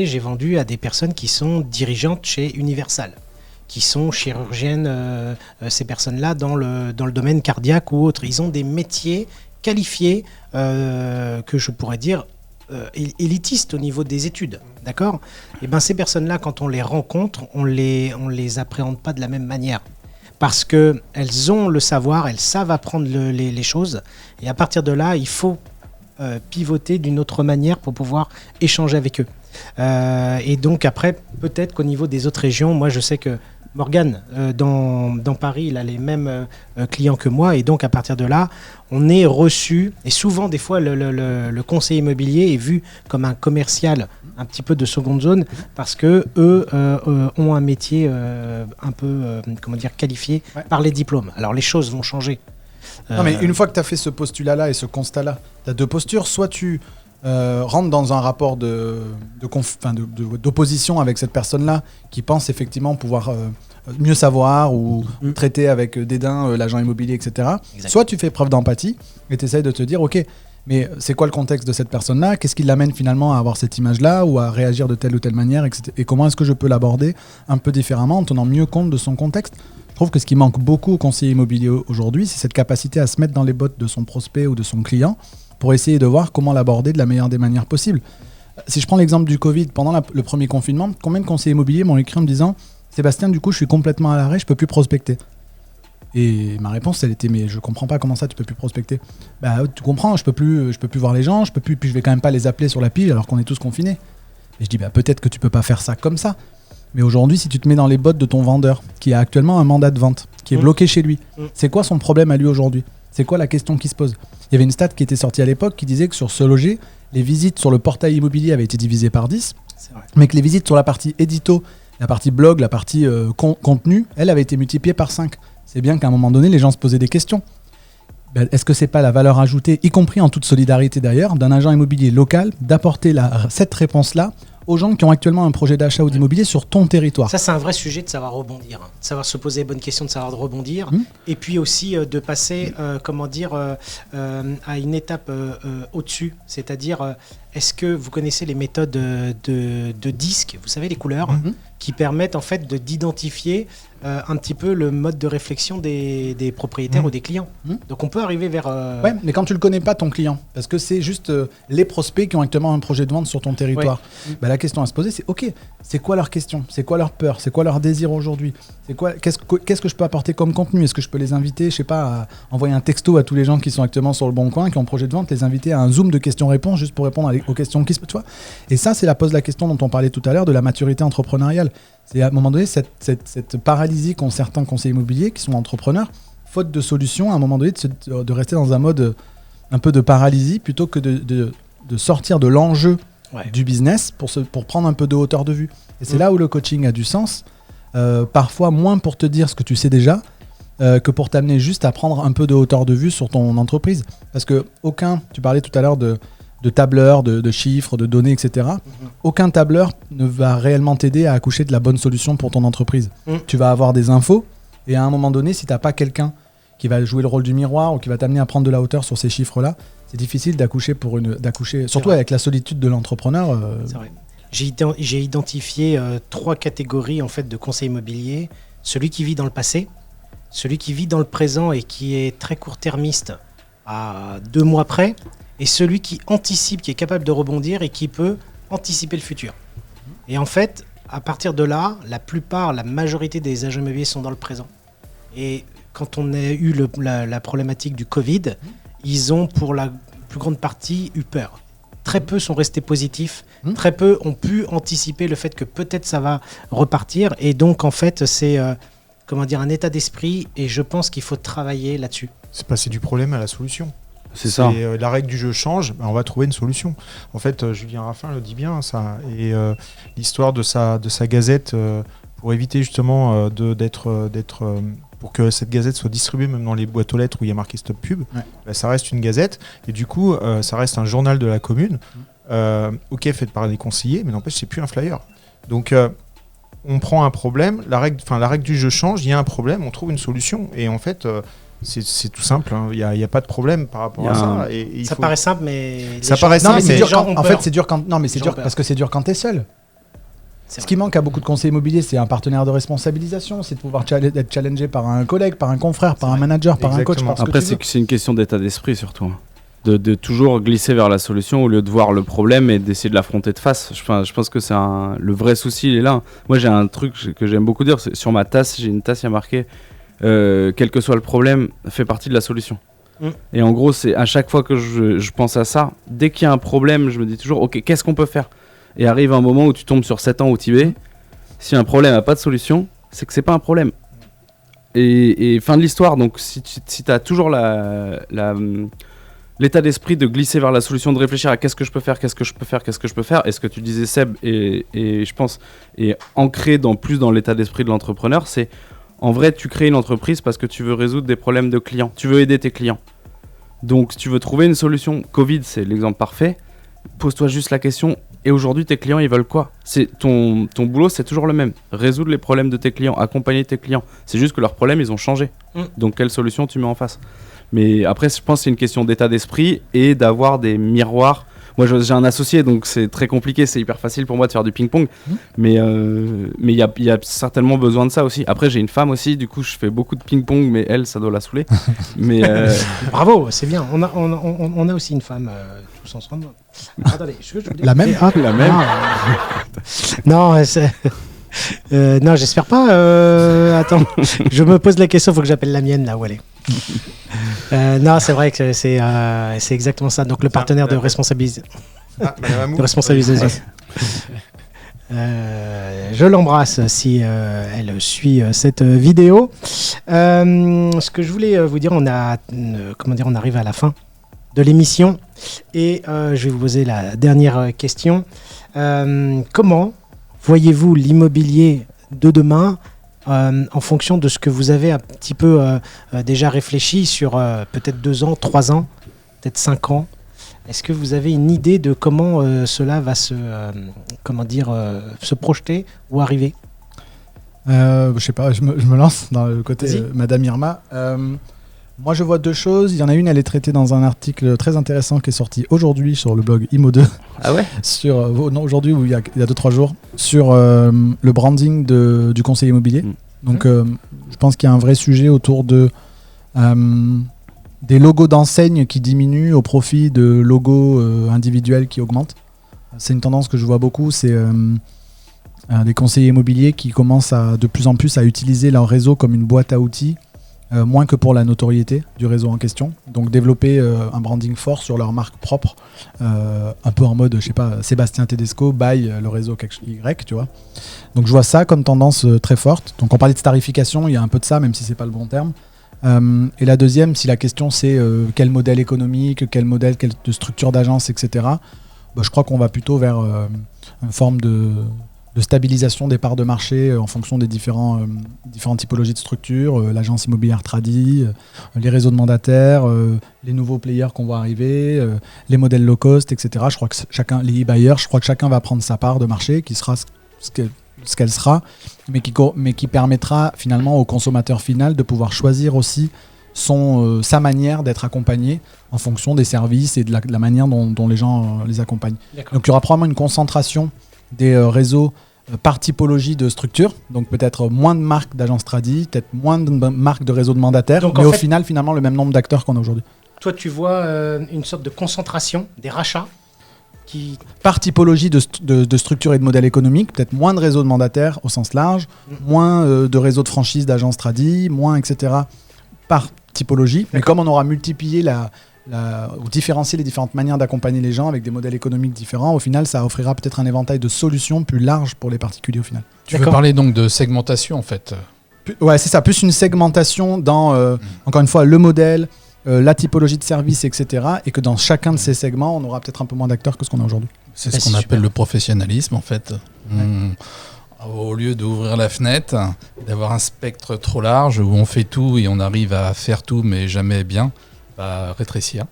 j'ai vendu à des personnes qui sont dirigeantes chez Universal, qui sont chirurgiennes, ces personnes-là, dans le domaine cardiaque ou autre. Ils ont des métiers qualifiés que je pourrais dire élitistes au niveau des études. D'accord ? Et bien ces personnes-là, quand on les rencontre, on les appréhende pas de la même manière. Parce qu'elles ont le savoir, elles savent apprendre les choses. Et à partir de là, il faut pivoter d'une autre manière pour pouvoir échanger avec eux. Et donc après, peut-être qu'au niveau des autres régions, moi je sais que Morgane, dans Paris, il a les mêmes clients que moi, et donc à partir de là, on est reçu, et souvent des fois le conseiller immobilier est vu comme un commercial un petit peu de seconde zone, parce que eux ont un métier un peu qualifié par les diplômes. Alors les choses vont changer. Non mais une fois que tu as fait ce postulat-là et ce constat-là, tu as deux postures, soit tu rentre dans un rapport d'opposition avec cette personne-là qui pense effectivement pouvoir mieux savoir ou traiter avec dédain l'agent immobilier, etc. Exactement. Soit tu fais preuve d'empathie et tu essayes de te dire, ok, mais c'est quoi le contexte de cette personne-là ? Qu'est-ce qui l'amène finalement à avoir cette image-là ou à réagir de telle ou telle manière, etc. Et comment est-ce que je peux l'aborder un peu différemment en tenant mieux compte de son contexte ? Je trouve que ce qui manque beaucoup au conseiller immobilier aujourd'hui, c'est cette capacité à se mettre dans les bottes de son prospect ou de son client pour essayer de voir comment l'aborder de la meilleure des manières possibles. Si je prends l'exemple du Covid, pendant le premier confinement, combien de conseillers immobiliers m'ont écrit en me disant « Sébastien, du coup, je suis complètement à l'arrêt, je peux plus prospecter ». Et ma réponse, elle était « Mais je comprends pas comment ça, tu peux plus prospecter ». Bah, tu comprends, je peux plus voir les gens, puis je vais quand même pas les appeler sur la pile alors qu'on est tous confinés. Et je dis bah, peut-être que tu peux pas faire ça comme ça. Mais aujourd'hui, si tu te mets dans les bottes de ton vendeur, qui a actuellement un mandat de vente, qui est bloqué chez lui, c'est quoi son problème à lui aujourd'hui ? C'est quoi la question qui se pose ? Il y avait une stat qui était sortie à l'époque qui disait que sur Se Loger, les visites sur le portail immobilier avaient été divisées par 10, mais que les visites sur la partie édito, la partie blog, la partie contenu, elles avaient été multipliées par 5. C'est bien qu'à un moment donné, les gens se posaient des questions. Ben, est-ce que c'est pas la valeur ajoutée, y compris en toute solidarité d'ailleurs, d'un agent immobilier local, d'apporter cette réponse-là aux gens qui ont actuellement un projet d'achat ou d'immobilier sur ton territoire. Ça, c'est un vrai sujet de savoir rebondir, de savoir se poser les bonnes questions, de savoir rebondir, et puis aussi de passer, à une étape au-dessus, c'est-à-dire est-ce que vous connaissez les méthodes de disques, vous savez, les couleurs, qui permettent en fait d'identifier un petit peu le mode de réflexion des propriétaires ou des clients. Donc on peut arriver vers... Ouais, mais quand tu le connais pas, ton client, parce que c'est juste les prospects qui ont actuellement un projet de vente sur ton territoire, bah, la question à se poser, c'est ok, c'est quoi leur question, c'est quoi leur peur, c'est quoi leur désir aujourd'hui, qu'est-ce que je peux apporter comme contenu, est-ce que je peux les inviter, je sais pas, à envoyer un texto à tous les gens qui sont actuellement sur le bon coin, qui ont un projet de vente, les inviter à un zoom de questions-réponses juste pour répondre aux questions qui se... Tu vois, et ça, c'est la question dont on parlait tout à l'heure, de la maturité entrepreneuriale. C'est à un moment donné cette paralysie qu'ont certains conseillers immobiliers qui sont entrepreneurs, faute de solution, à un moment donné, de rester dans un mode un peu de paralysie plutôt que de sortir de l'enjeu du business pour prendre un peu de hauteur de vue. Et c'est là où le coaching a du sens, parfois moins pour te dire ce que tu sais déjà, que pour t'amener juste à prendre un peu de hauteur de vue sur ton entreprise. Parce que tu parlais tout à l'heure de tableurs, de chiffres, de données, etc. Aucun tableur ne va réellement t'aider à accoucher de la bonne solution pour ton entreprise. Tu vas avoir des infos, et à un moment donné, si tu n'as pas quelqu'un qui va jouer le rôle du miroir ou qui va t'amener à prendre de la hauteur sur ces chiffres-là, c'est difficile d'accoucher, surtout avec la solitude de l'entrepreneur. C'est vrai. J'ai identifié 3 catégories en fait, de conseils immobiliers. Celui qui vit dans le passé, celui qui vit dans le présent et qui est très court-termiste à 2 mois près, et celui qui anticipe, qui est capable de rebondir et qui peut anticiper le futur. Et en fait, à partir de là, la majorité des agents immobiliers sont dans le présent. Et quand on a eu la problématique du Covid, ils ont pour la plus grande partie eu peur. Très peu sont restés positifs, très peu ont pu anticiper le fait que peut-être ça va repartir. Et donc en fait, c'est un état d'esprit, et je pense qu'il faut travailler là-dessus. C'est passer du problème à la solution. C'est ça. La règle du jeu change, on va trouver une solution. En fait, Julien Raffin le dit bien, ça. Et l'histoire de sa gazette, pour éviter justement pour que cette gazette soit distribuée même dans les boîtes aux lettres où il y a marqué Stop Pub, ça reste une gazette. Et du coup, ça reste un journal de la commune, fait par des conseillers, mais n'empêche, c'est plus un flyer. Donc, on prend un problème, la règle du jeu change, il y a un problème, on trouve une solution. Et en fait... C'est tout simple, il n'y a pas de problème par rapport à ça. Ça paraît simple, mais... Ça paraît simple, mais c'est dur c'est dur quand... Non, mais c'est dur parce que c'est dur quand t'es seul. Ce qui manque à beaucoup de conseillers immobiliers, c'est un partenaire de responsabilisation, c'est de pouvoir être challengé par un collègue, par un confrère, par un manager, par un coach. Après, c'est une question d'état d'esprit surtout. De toujours glisser vers la solution au lieu de voir le problème et d'essayer de l'affronter de face. Je pense que le vrai souci, il est là. Moi, j'ai un truc que j'aime beaucoup dire, c'est sur ma tasse, j'ai une tasse, il y a marqué... quel que soit le problème, fait partie de la solution. Et en gros, c'est à chaque fois que je pense à ça, dès qu'il y a un problème, je me dis toujours, ok, qu'est-ce qu'on peut faire ? Et arrive un moment où tu tombes sur 7 ans au Tibet, si un problème n'a pas de solution, c'est que c'est pas un problème. Et fin de l'histoire, donc si tu as toujours l'état d'esprit de glisser vers la solution, de réfléchir à qu'est-ce que je peux faire, et ce que tu disais Seb, et je pense, est ancré plus dans l'état d'esprit de l'entrepreneur, c'est en vrai, tu crées une entreprise parce que tu veux résoudre des problèmes de clients. Tu veux aider tes clients. Donc, tu veux trouver une solution. Covid, c'est l'exemple parfait. Pose-toi juste la question. Et aujourd'hui, tes clients, ils veulent quoi ? Ton boulot, c'est toujours le même. Résoudre les problèmes de tes clients, accompagner tes clients. C'est juste que leurs problèmes, ils ont changé. Donc, quelle solution tu mets en face ? Mais après, je pense que c'est une question d'état d'esprit et d'avoir des miroirs. Moi, j'ai un associé, donc c'est très compliqué, c'est hyper facile pour moi de faire du ping-pong. Mais il y a certainement besoin de ça aussi. Après, j'ai une femme aussi, du coup, je fais beaucoup de ping-pong, mais elle, ça doit la saouler. Mais bravo, c'est bien. On a aussi une femme tous ensemble. Attendez, la même La même Non, non, j'espère pas. Attends, je me pose la question, il faut que j'appelle la mienne, là où elle est. Non, c'est vrai que c'est exactement ça. Donc le partenaire de responsabilisation. Je l'embrasse si elle suit cette vidéo. Ce que je voulais vous dire, on arrive à la fin de l'émission et je vais vous poser la dernière question. Comment voyez-vous l'immobilier de demain en fonction de ce que vous avez un petit peu déjà réfléchi sur peut-être 2 ans, 3 ans, peut-être 5 ans? Est-ce que vous avez une idée de comment cela va se projeter ou arriver? Je sais pas, je me lance dans le côté Madame Irma. Moi, je vois deux choses. Il y en a une, elle est traitée dans un article très intéressant qui est sorti aujourd'hui sur le blog Imo2. Ah ouais non, aujourd'hui ou il y a 2-3 jours, sur le branding du conseiller immobilier. Donc, je pense qu'il y a un vrai sujet autour de des logos d'enseigne qui diminuent au profit de logos individuels qui augmentent. C'est une tendance que je vois beaucoup. C'est des conseillers immobiliers qui commencent de plus en plus à utiliser leur réseau comme une boîte à outils, moins que pour la notoriété du réseau en question. Donc développer un branding fort sur leur marque propre, un peu en mode, je sais pas, Sébastien Tedesco by le réseau Y, tu vois. Donc je vois ça comme tendance très forte. Donc on parlait de starification, il y a un peu de ça, même si c'est pas le bon terme. Et la deuxième, si la question c'est quel modèle économique, quel modèle de structure d'agence, etc., je crois qu'on va plutôt vers une forme de stabilisation des parts de marché en fonction des différentes typologies de structures, l'agence immobilière tradie, les réseaux de mandataires, les nouveaux players qu'on voit arriver, les modèles low cost, etc. Je crois que les e-buyers, je crois que chacun va prendre sa part de marché qui sera ce qu'elle sera, mais qui permettra finalement au consommateur final de pouvoir choisir aussi sa manière d'être accompagné en fonction des services et de la manière dont les gens les accompagnent. D'accord. Donc il y aura probablement une concentration des réseaux par typologie de structure, donc peut-être moins de marques d'agences tradies, peut-être moins de marques de réseaux de mandataires, donc mais au final finalement le même nombre d'acteurs qu'on a aujourd'hui. Toi tu vois une sorte de concentration des rachats par typologie de structure et de modèle économique, peut-être moins de réseaux de mandataires au sens large, moins de réseaux de franchise d'agences tradies, moins etc. par typologie, mais comme on aura multiplié ou différencier les différentes manières d'accompagner les gens avec des modèles économiques différents, au final ça offrira peut-être un éventail de solutions plus large pour les particuliers au final. Tu veux parler donc de segmentation en fait? Ouais, c'est ça, plus une segmentation dans, encore une fois, le modèle, la typologie de service, etc. Et que dans chacun de ces segments, on aura peut-être un peu moins d'acteurs que ce qu'on a aujourd'hui. C'est ce qu'on appelle le professionnalisme en fait. Au lieu d'ouvrir la fenêtre, d'avoir un spectre trop large où on fait tout et on arrive à faire tout mais jamais bien, rétrécir.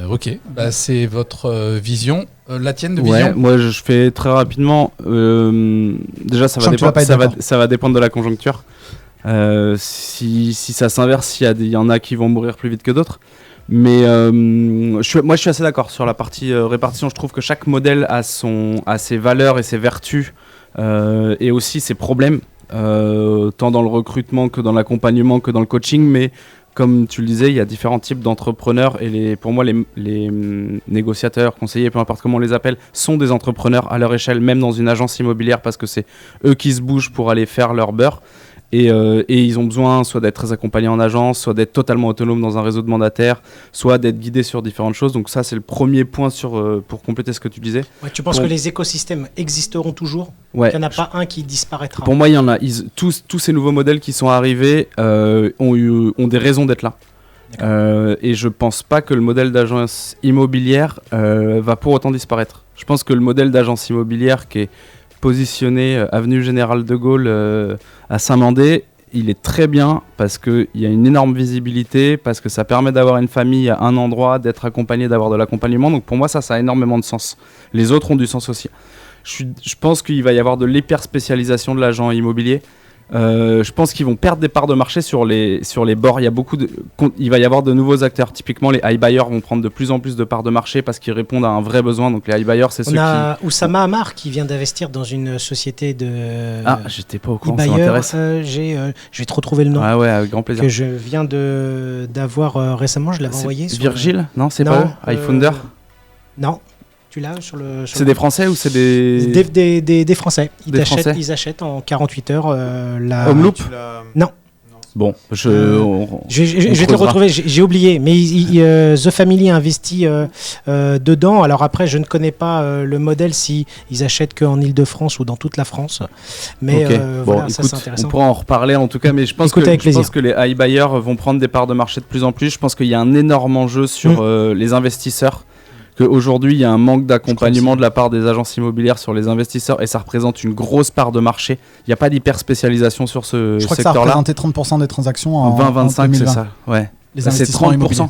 Ok, c'est votre vision. La tienne de vision? Ouais, moi je fais très rapidement. Déjà ça va dépendre de la conjoncture. Si ça s'inverse, il y en a qui vont mourir plus vite que d'autres. Mais moi je suis assez d'accord sur la partie répartition. Je trouve que chaque modèle a ses valeurs et ses vertus et aussi ses problèmes, tant dans le recrutement que dans l'accompagnement que dans le coaching. Mais comme tu le disais, il y a différents types d'entrepreneurs et pour moi les négociateurs, conseillers, peu importe comment on les appelle, sont des entrepreneurs à leur échelle, même dans une agence immobilière, parce que c'est eux qui se bougent pour aller faire leur beurre. Et ils ont besoin soit d'être très accompagnés en agence, soit d'être totalement autonomes dans un réseau de mandataires, soit d'être guidés sur différentes choses. Donc ça, c'est le premier point pour compléter ce que tu disais. Ouais, tu penses que les écosystèmes existeront toujours? Ouais. Il n'y en a pas un qui disparaîtra? Pour moi, il y en a. Tous ces nouveaux modèles qui sont arrivés ont des raisons d'être là. Et je ne pense pas que le modèle d'agence immobilière va pour autant disparaître. Je pense que le modèle d'agence immobilière qui est positionné avenue Général de Gaulle à Saint-Mandé, il est très bien parce qu'il y a une énorme visibilité, parce que ça permet d'avoir une famille à un endroit, d'être accompagné, d'avoir de l'accompagnement. Donc pour moi, ça a énormément de sens. Les autres ont du sens aussi. Je pense qu'il va y avoir de l'hyper-spécialisation de l'agent immobilier. Je pense qu'ils vont perdre des parts de marché sur les bords. Il va y avoir de nouveaux acteurs. Typiquement, les iBuyers vont prendre de plus en plus de parts de marché parce qu'ils répondent à un vrai besoin. Donc les iBuyers, c'est ceux qui... On a Oussama Amar qui vient d'investir dans une société de... Ah, j'étais pas au courant, ça m'intéresse. Je vais te retrouver le nom. Ah ouais, avec grand plaisir. Que je viens d'avoir récemment, je l'avais envoyé. Virgile ? Non, c'est pas eux iFounder ? Non. Tu l'as sur le... C'est des Français ou c'est des... Des Français. Ils achètent en 48 heures la... Homeloop ? Non. Bon, je vais te le retrouver, j'ai oublié. Mais The Family a investi dedans. Alors après, je ne connais pas le modèle si ils achètent qu'en Ile-de-France ou dans toute la France. Mais voilà, ça c'est intéressant. On pourra en reparler en tout cas. Mais je pense que les iBuyers vont prendre des parts de marché de plus en plus. Je pense qu'il y a un énorme enjeu sur les investisseurs. Qu'aujourd'hui, il y a un manque d'accompagnement de la part des agences immobilières sur les investisseurs et ça représente une grosse part de marché. Il n'y a pas d'hyper-spécialisation sur ce secteur-là. Je crois que ça a représenté 30% des transactions en 20-25, 2020. c'est ça. Ouais. Les investissements immobiliers.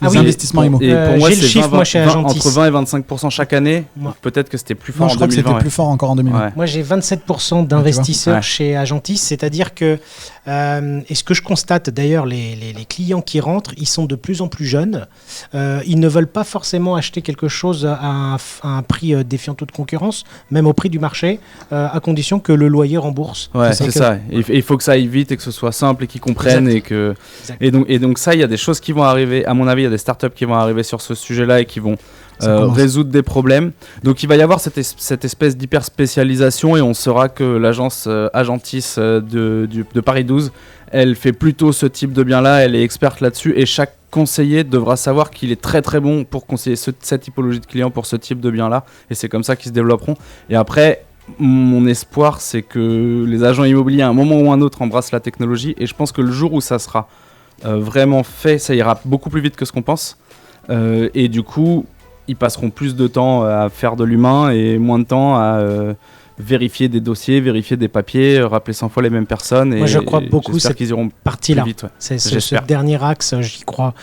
Les investissements immo. Et pour moi, j'ai le chiffre, moi, chez Agentis. Entre 20 et 25% chaque année. Peut-être que c'était plus fort en 2020. Je crois que c'était plus fort encore en 2020. Ouais. Moi, j'ai 27% d'investisseurs chez Agentis, c'est-à-dire que, et ce que je constate d'ailleurs, les clients qui rentrent, ils sont de plus en plus jeunes. Ils ne veulent pas forcément acheter quelque chose à un prix défiant toute concurrence, même au prix du marché, à condition que le loyer rembourse. Ouais, c'est ça. Il faut que ça aille vite et que ce soit simple et qu'ils comprennent. Et donc ça, il y a des choses qui vont arriver. À mon avis, il y a des startups qui vont arriver sur ce sujet-là et qui vont résoudre des problèmes. Donc il va y avoir cette espèce d'hyper spécialisation et on saura que l'agence Agentis de Paris 12, elle fait plutôt ce type de bien-là, elle est experte là-dessus et chaque conseiller devra savoir qu'il est très très bon pour conseiller cette typologie de clients pour ce type de bien-là et c'est comme ça qu'ils se développeront. Et après, mon espoir, c'est que les agents immobiliers, à un moment ou un autre, embrassent la technologie et je pense que le jour où ça sera vraiment fait, ça ira beaucoup plus vite que ce qu'on pense. Et du coup, ils passeront plus de temps à faire de l'humain et moins de temps à vérifier des dossiers, vérifier des papiers, rappeler 100 fois les mêmes personnes. Moi, je crois beaucoup j'espère qu'ils iront partie-là. Plus vite. Ouais. C'est ce dernier axe, j'y crois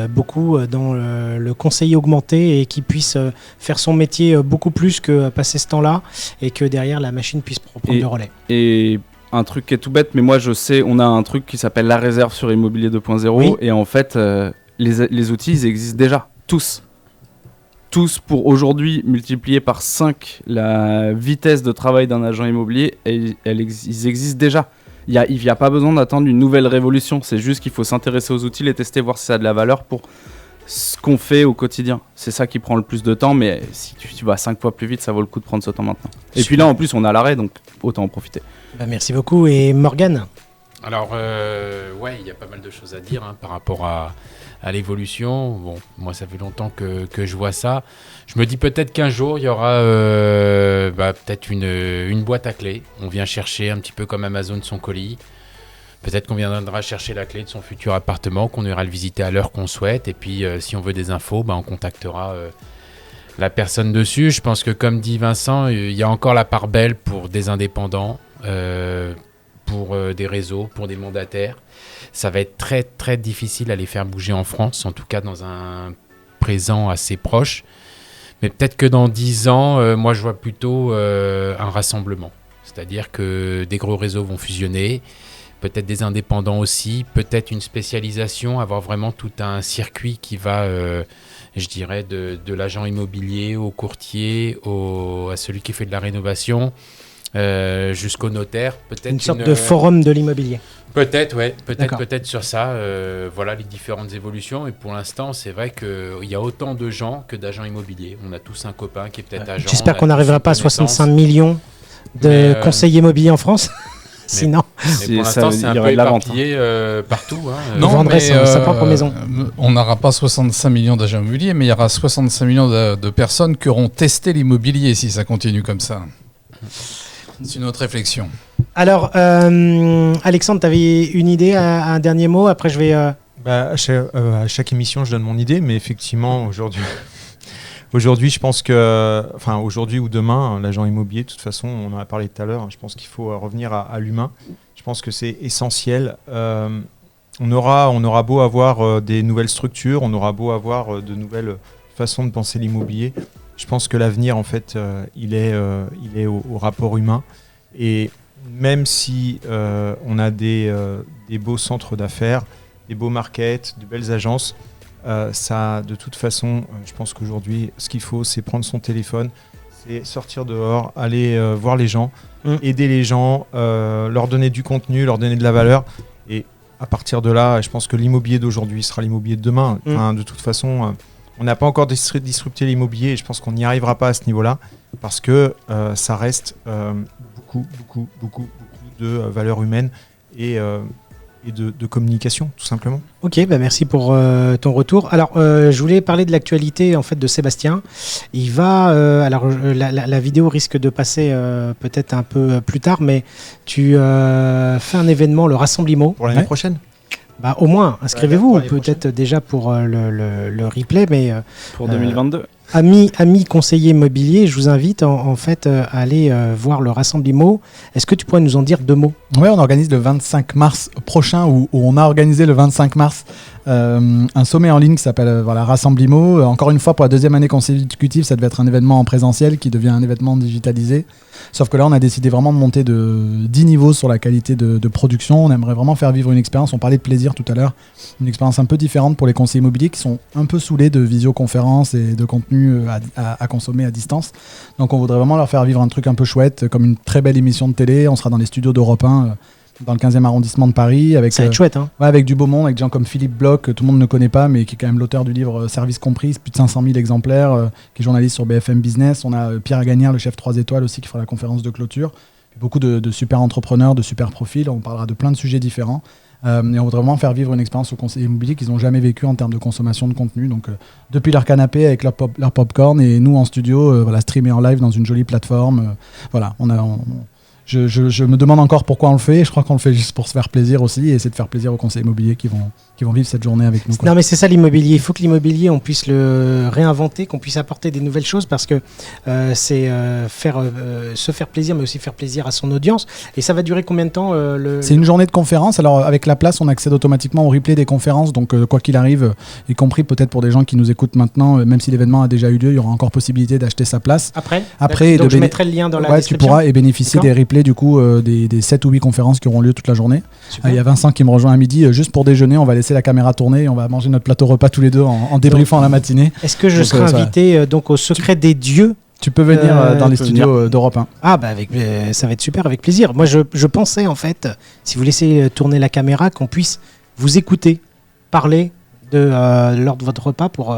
beaucoup dans le conseiller augmenté et qui puisse faire son métier beaucoup plus que passer ce temps-là et que derrière la machine puisse reprendre le relais. Et un truc qui est tout bête, mais moi je sais, on a un truc qui s'appelle la réserve sur Immobilier 2.0 et en fait, les outils, ils existent déjà, tous pour aujourd'hui multiplier par 5 la vitesse de travail d'un agent immobilier, ils existent déjà. Il n'y a pas besoin d'attendre une nouvelle révolution, c'est juste qu'il faut s'intéresser aux outils, les tester, voir si ça a de la valeur pour ce qu'on fait au quotidien. C'est ça qui prend le plus de temps, mais si tu vas 5 fois plus vite, ça vaut le coup de prendre ce temps maintenant. Et puis là, en plus, on a l'arrêt, donc autant en profiter. Merci beaucoup. Et Morgane ? Alors, il y a pas mal de choses à dire par rapport à l'évolution. Bon, moi, ça fait longtemps que je vois ça. Je me dis peut-être qu'un jour, il y aura peut-être une boîte à clés. On vient chercher un petit peu comme Amazon son colis. Peut-être qu'on viendra chercher la clé de son futur appartement, qu'on ira le visiter à l'heure qu'on souhaite. Et puis, si on veut des infos, on contactera la personne dessus. Je pense que, comme dit Vincent, il y a encore la part belle pour des indépendants, pour des réseaux, pour des mandataires. Ça va être très, très difficile à les faire bouger en France, en tout cas dans un présent assez proche. Mais peut-être que dans 10 ans, moi, je vois plutôt un rassemblement. C'est-à-dire que des gros réseaux vont fusionner, peut-être des indépendants aussi, peut-être une spécialisation, avoir vraiment tout un circuit qui va, je dirais, de l'agent immobilier au courtier, à celui qui fait de la rénovation, jusqu'au notaire. Peut-être une sorte de forum de l'immobilier. Peut-être, ouais. Peut-être sur ça. Voilà les différentes évolutions. Et pour l'instant, c'est vrai qu'il y a autant de gens que d'agents immobiliers. On a tous un copain qui est peut-être agent. J'espère qu'on n'arrivera pas à 65 millions de conseillers immobiliers en France. Sinon, mais pour l'instant, c'est un peu éparpillé partout. Non, vendrait sa propre maison. On n'aura pas 65 millions d'agents immobiliers, mais il y aura 65 millions de personnes qui auront testé l'immobilier si ça continue comme ça. C'est une autre réflexion. Alors, Alexandre, tu avais une idée, un dernier mot? Après, je vais... À chaque émission, je donne mon idée, mais effectivement, aujourd'hui, je pense que, aujourd'hui ou demain, l'agent immobilier, de toute façon, on en a parlé tout à l'heure, je pense qu'il faut revenir à l'humain. Je pense que c'est essentiel. On aura beau avoir des nouvelles structures, on aura beau avoir de nouvelles façons de penser l'immobilier. Je pense que l'avenir, en fait, il est au rapport humain. Et même si on a des beaux centres d'affaires, des beaux markets, de belles agences, ça, de toute façon, je pense qu'aujourd'hui, ce qu'il faut, c'est prendre son téléphone, c'est sortir dehors, aller voir les gens, aider les gens, leur donner du contenu, leur donner de la valeur. Et à partir de là, je pense que l'immobilier d'aujourd'hui sera l'immobilier de demain. De toute façon, on n'a pas encore disrupté l'immobilier et je pense qu'on n'y arrivera pas à ce niveau-là parce que ça reste beaucoup de valeurs humaines et de communication, tout simplement. Ok, merci pour ton retour. Alors, je voulais parler de l'actualité en fait de Sébastien. Il va, la vidéo risque de passer peut-être un peu plus tard, mais tu fais un événement, le Rassemblement. Pour l'année prochaine. Au moins, inscrivez-vous, peut-être déjà pour le replay, mais pour 2022. Amis conseillers immobiliers, je vous invite en fait à aller voir le Rassemblement. Est-ce que tu pourrais nous en dire 2 mots ? Oui, on organise le 25 mars prochain, ou on a organisé le 25 mars un sommet en ligne qui s'appelle Rassemblimo. Encore une fois, pour la deuxième année consécutive, ça devait être un événement en présentiel qui devient un événement digitalisé. Sauf que là, on a décidé vraiment de monter de 10 niveaux sur la qualité de production. On aimerait vraiment faire vivre une expérience. On parlait de plaisir tout à l'heure. Une expérience un peu différente pour les conseillers immobiliers qui sont un peu saoulés de visioconférences et de contenu à consommer à distance. Donc, on voudrait vraiment leur faire vivre un truc un peu chouette, comme une très belle émission de télé. On sera dans les studios d'Europe 1. Dans le 15e arrondissement de Paris. Avec, ça va être chouette, hein. Ouais, avec du beau monde, avec des gens comme Philippe Bloch, que tout le monde ne connaît pas, mais qui est quand même l'auteur du livre Service compris, plus de 500 000 exemplaires, qui est journaliste sur BFM Business. On a Pierre Gagnère, le chef 3 étoiles aussi, qui fera la conférence de clôture. Beaucoup de super entrepreneurs, de super profils. On parlera de plein de sujets différents. Et on voudrait vraiment faire vivre une expérience aux conseillers immobiliers qu'ils n'ont jamais vécu en termes de consommation de contenu. Donc, depuis leur canapé avec leur popcorn et nous en studio, streamer en live dans une jolie plateforme. Je me demande encore pourquoi on le fait. Je crois qu'on le fait juste pour se faire plaisir aussi et c'est de faire plaisir aux conseillers immobiliers qui vont vivre cette journée avec nous, quoi. Non, mais c'est ça l'immobilier. Il faut que l'immobilier, on puisse le réinventer, qu'on puisse apporter des nouvelles choses parce que c'est se faire plaisir, mais aussi faire plaisir à son audience. Et ça va durer combien de temps C'est une journée de conférence. Alors, avec la place, on accède automatiquement au replay des conférences. Donc, quoi qu'il arrive, y compris peut-être pour des gens qui nous écoutent maintenant, même si l'événement a déjà eu lieu, il y aura encore possibilité d'acheter sa place. Après donc je mettrai le lien dans la description. Tu pourras bénéficier des replays du coup des 7 ou 8 conférences qui auront lieu toute la journée. Il y a Vincent qui me rejoint à midi juste pour déjeuner. On va laisser la caméra tourner et on va manger notre plateau repas tous les deux en débriefant la matinée. Est-ce que je serai invité donc au secret des dieux? Tu peux venir dans les studios d'Europe 1. Ah bah ça va être super, avec plaisir. Moi je pensais en fait, si vous laissez tourner la caméra, qu'on puisse vous écouter parler lors de votre repas pour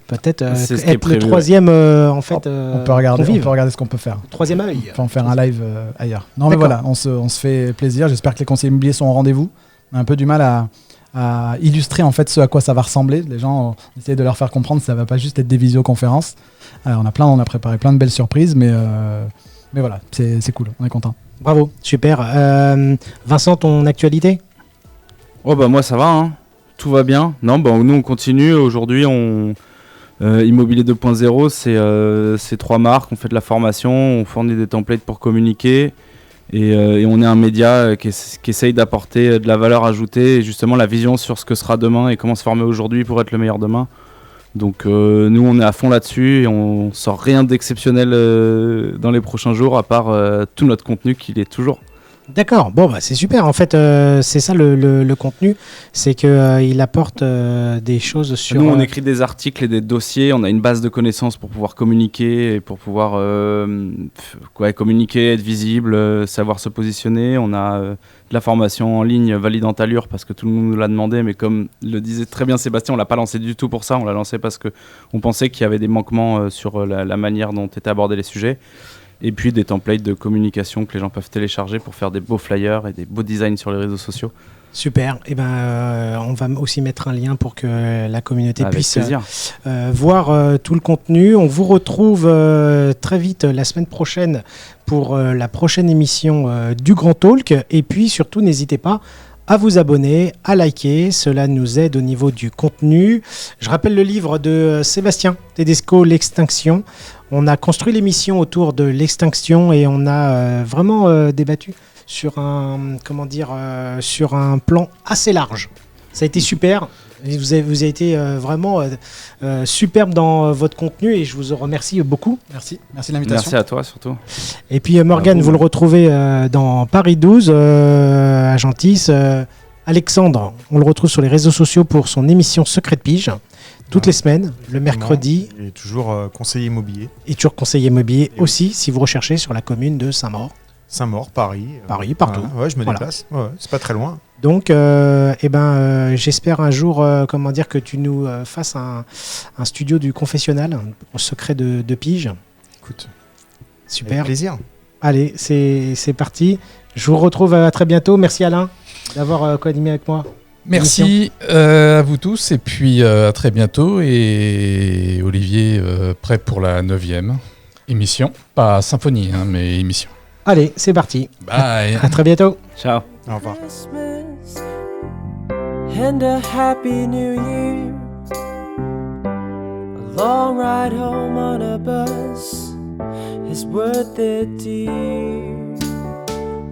peut-être être le troisième en fait. On peut regarder ce qu'on peut faire. Troisième œil. On peut en faire un live ailleurs. Non mais voilà, on se fait plaisir. J'espère que les conseillers immobiliers sont au rendez-vous. On a un peu du mal à illustrer en fait ce à quoi ça va ressembler. Les gens, on essaie de leur faire comprendre que ça va pas juste être des visioconférences. On a préparé plein de belles surprises, mais voilà, c'est cool. On est content. Bravo, super. Vincent, ton actualité? Oh bah moi ça va, hein. Tout va bien. Non, bah, nous on continue. Aujourd'hui, Immobilier 2.0, c'est 3 marques. On fait de la formation, on fournit des templates pour communiquer. Et on est un média qui essaye d'apporter de la valeur ajoutée et justement la vision sur ce que sera demain et comment se former aujourd'hui pour être le meilleur demain. Donc nous, on est à fond là-dessus et on sort rien d'exceptionnel dans les prochains jours à part tout notre contenu qu'il est toujours. D'accord, bon bah c'est super. En fait, c'est ça le contenu, c'est qu'il apporte des choses sur. Nous, on écrit des articles et des dossiers. On a une base de connaissances pour pouvoir communiquer et pour pouvoir communiquer, être visible, savoir se positionner. On a de la formation en ligne validante Allure parce que tout le monde nous l'a demandé, mais comme le disait très bien Sébastien, on l'a pas lancé du tout pour ça. On l'a lancé parce que on pensait qu'il y avait des manquements sur la manière dont étaient abordés les sujets. Et puis des templates de communication que les gens peuvent télécharger pour faire des beaux flyers et des beaux designs sur les réseaux sociaux. Super. Et on va aussi mettre un lien pour que la communauté puisse voir tout le contenu. On vous retrouve très vite la semaine prochaine pour la prochaine émission du Grand Talk. Et puis surtout, n'hésitez pas à vous abonner, à liker, cela nous aide au niveau du contenu. Je rappelle le livre de Sébastien Tedesco, L'Extinction. On a construit l'émission autour de l'extinction et on a vraiment débattu sur un plan assez large. Ça a été super. Vous avez été vraiment superbe dans votre contenu et je vous remercie beaucoup. Merci de l'invitation. Merci à toi surtout. Et puis Morgane, vous le retrouvez dans Paris 12, à Gentis. Alexandre, on le retrouve sur les réseaux sociaux pour son émission Secret de Pige. Toutes les semaines, le mercredi. Et toujours conseiller immobilier. Et toujours conseiller immobilier aussi, si vous recherchez sur la commune de Saint-Maur. Saint-Maur, Paris. Paris, partout. Ouais, je me déplace. Ouais, c'est pas très loin. Donc, j'espère un jour que tu nous fasses un studio du confessionnal, au secret de Pige. Écoute, super. Avec plaisir. Allez, c'est parti. Je vous retrouve à très bientôt. Merci Alain d'avoir co-animé avec moi. Merci à vous tous et puis à très bientôt. Et Olivier, prêt pour la 9e émission. Pas symphonie, mais émission. Allez, c'est parti. Bye. À très bientôt. Ciao. Au revoir. And a happy new year. A long ride home on a bus is worth it, dear.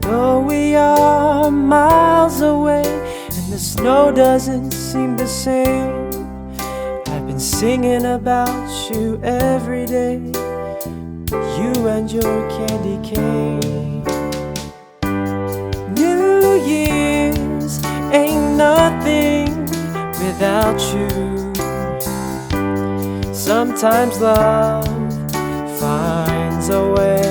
Though we are miles away and the snow doesn't seem the same. I've been singing about you every day, you and your candy cane. New Year's ain't nothing without you. Sometimes love finds a way.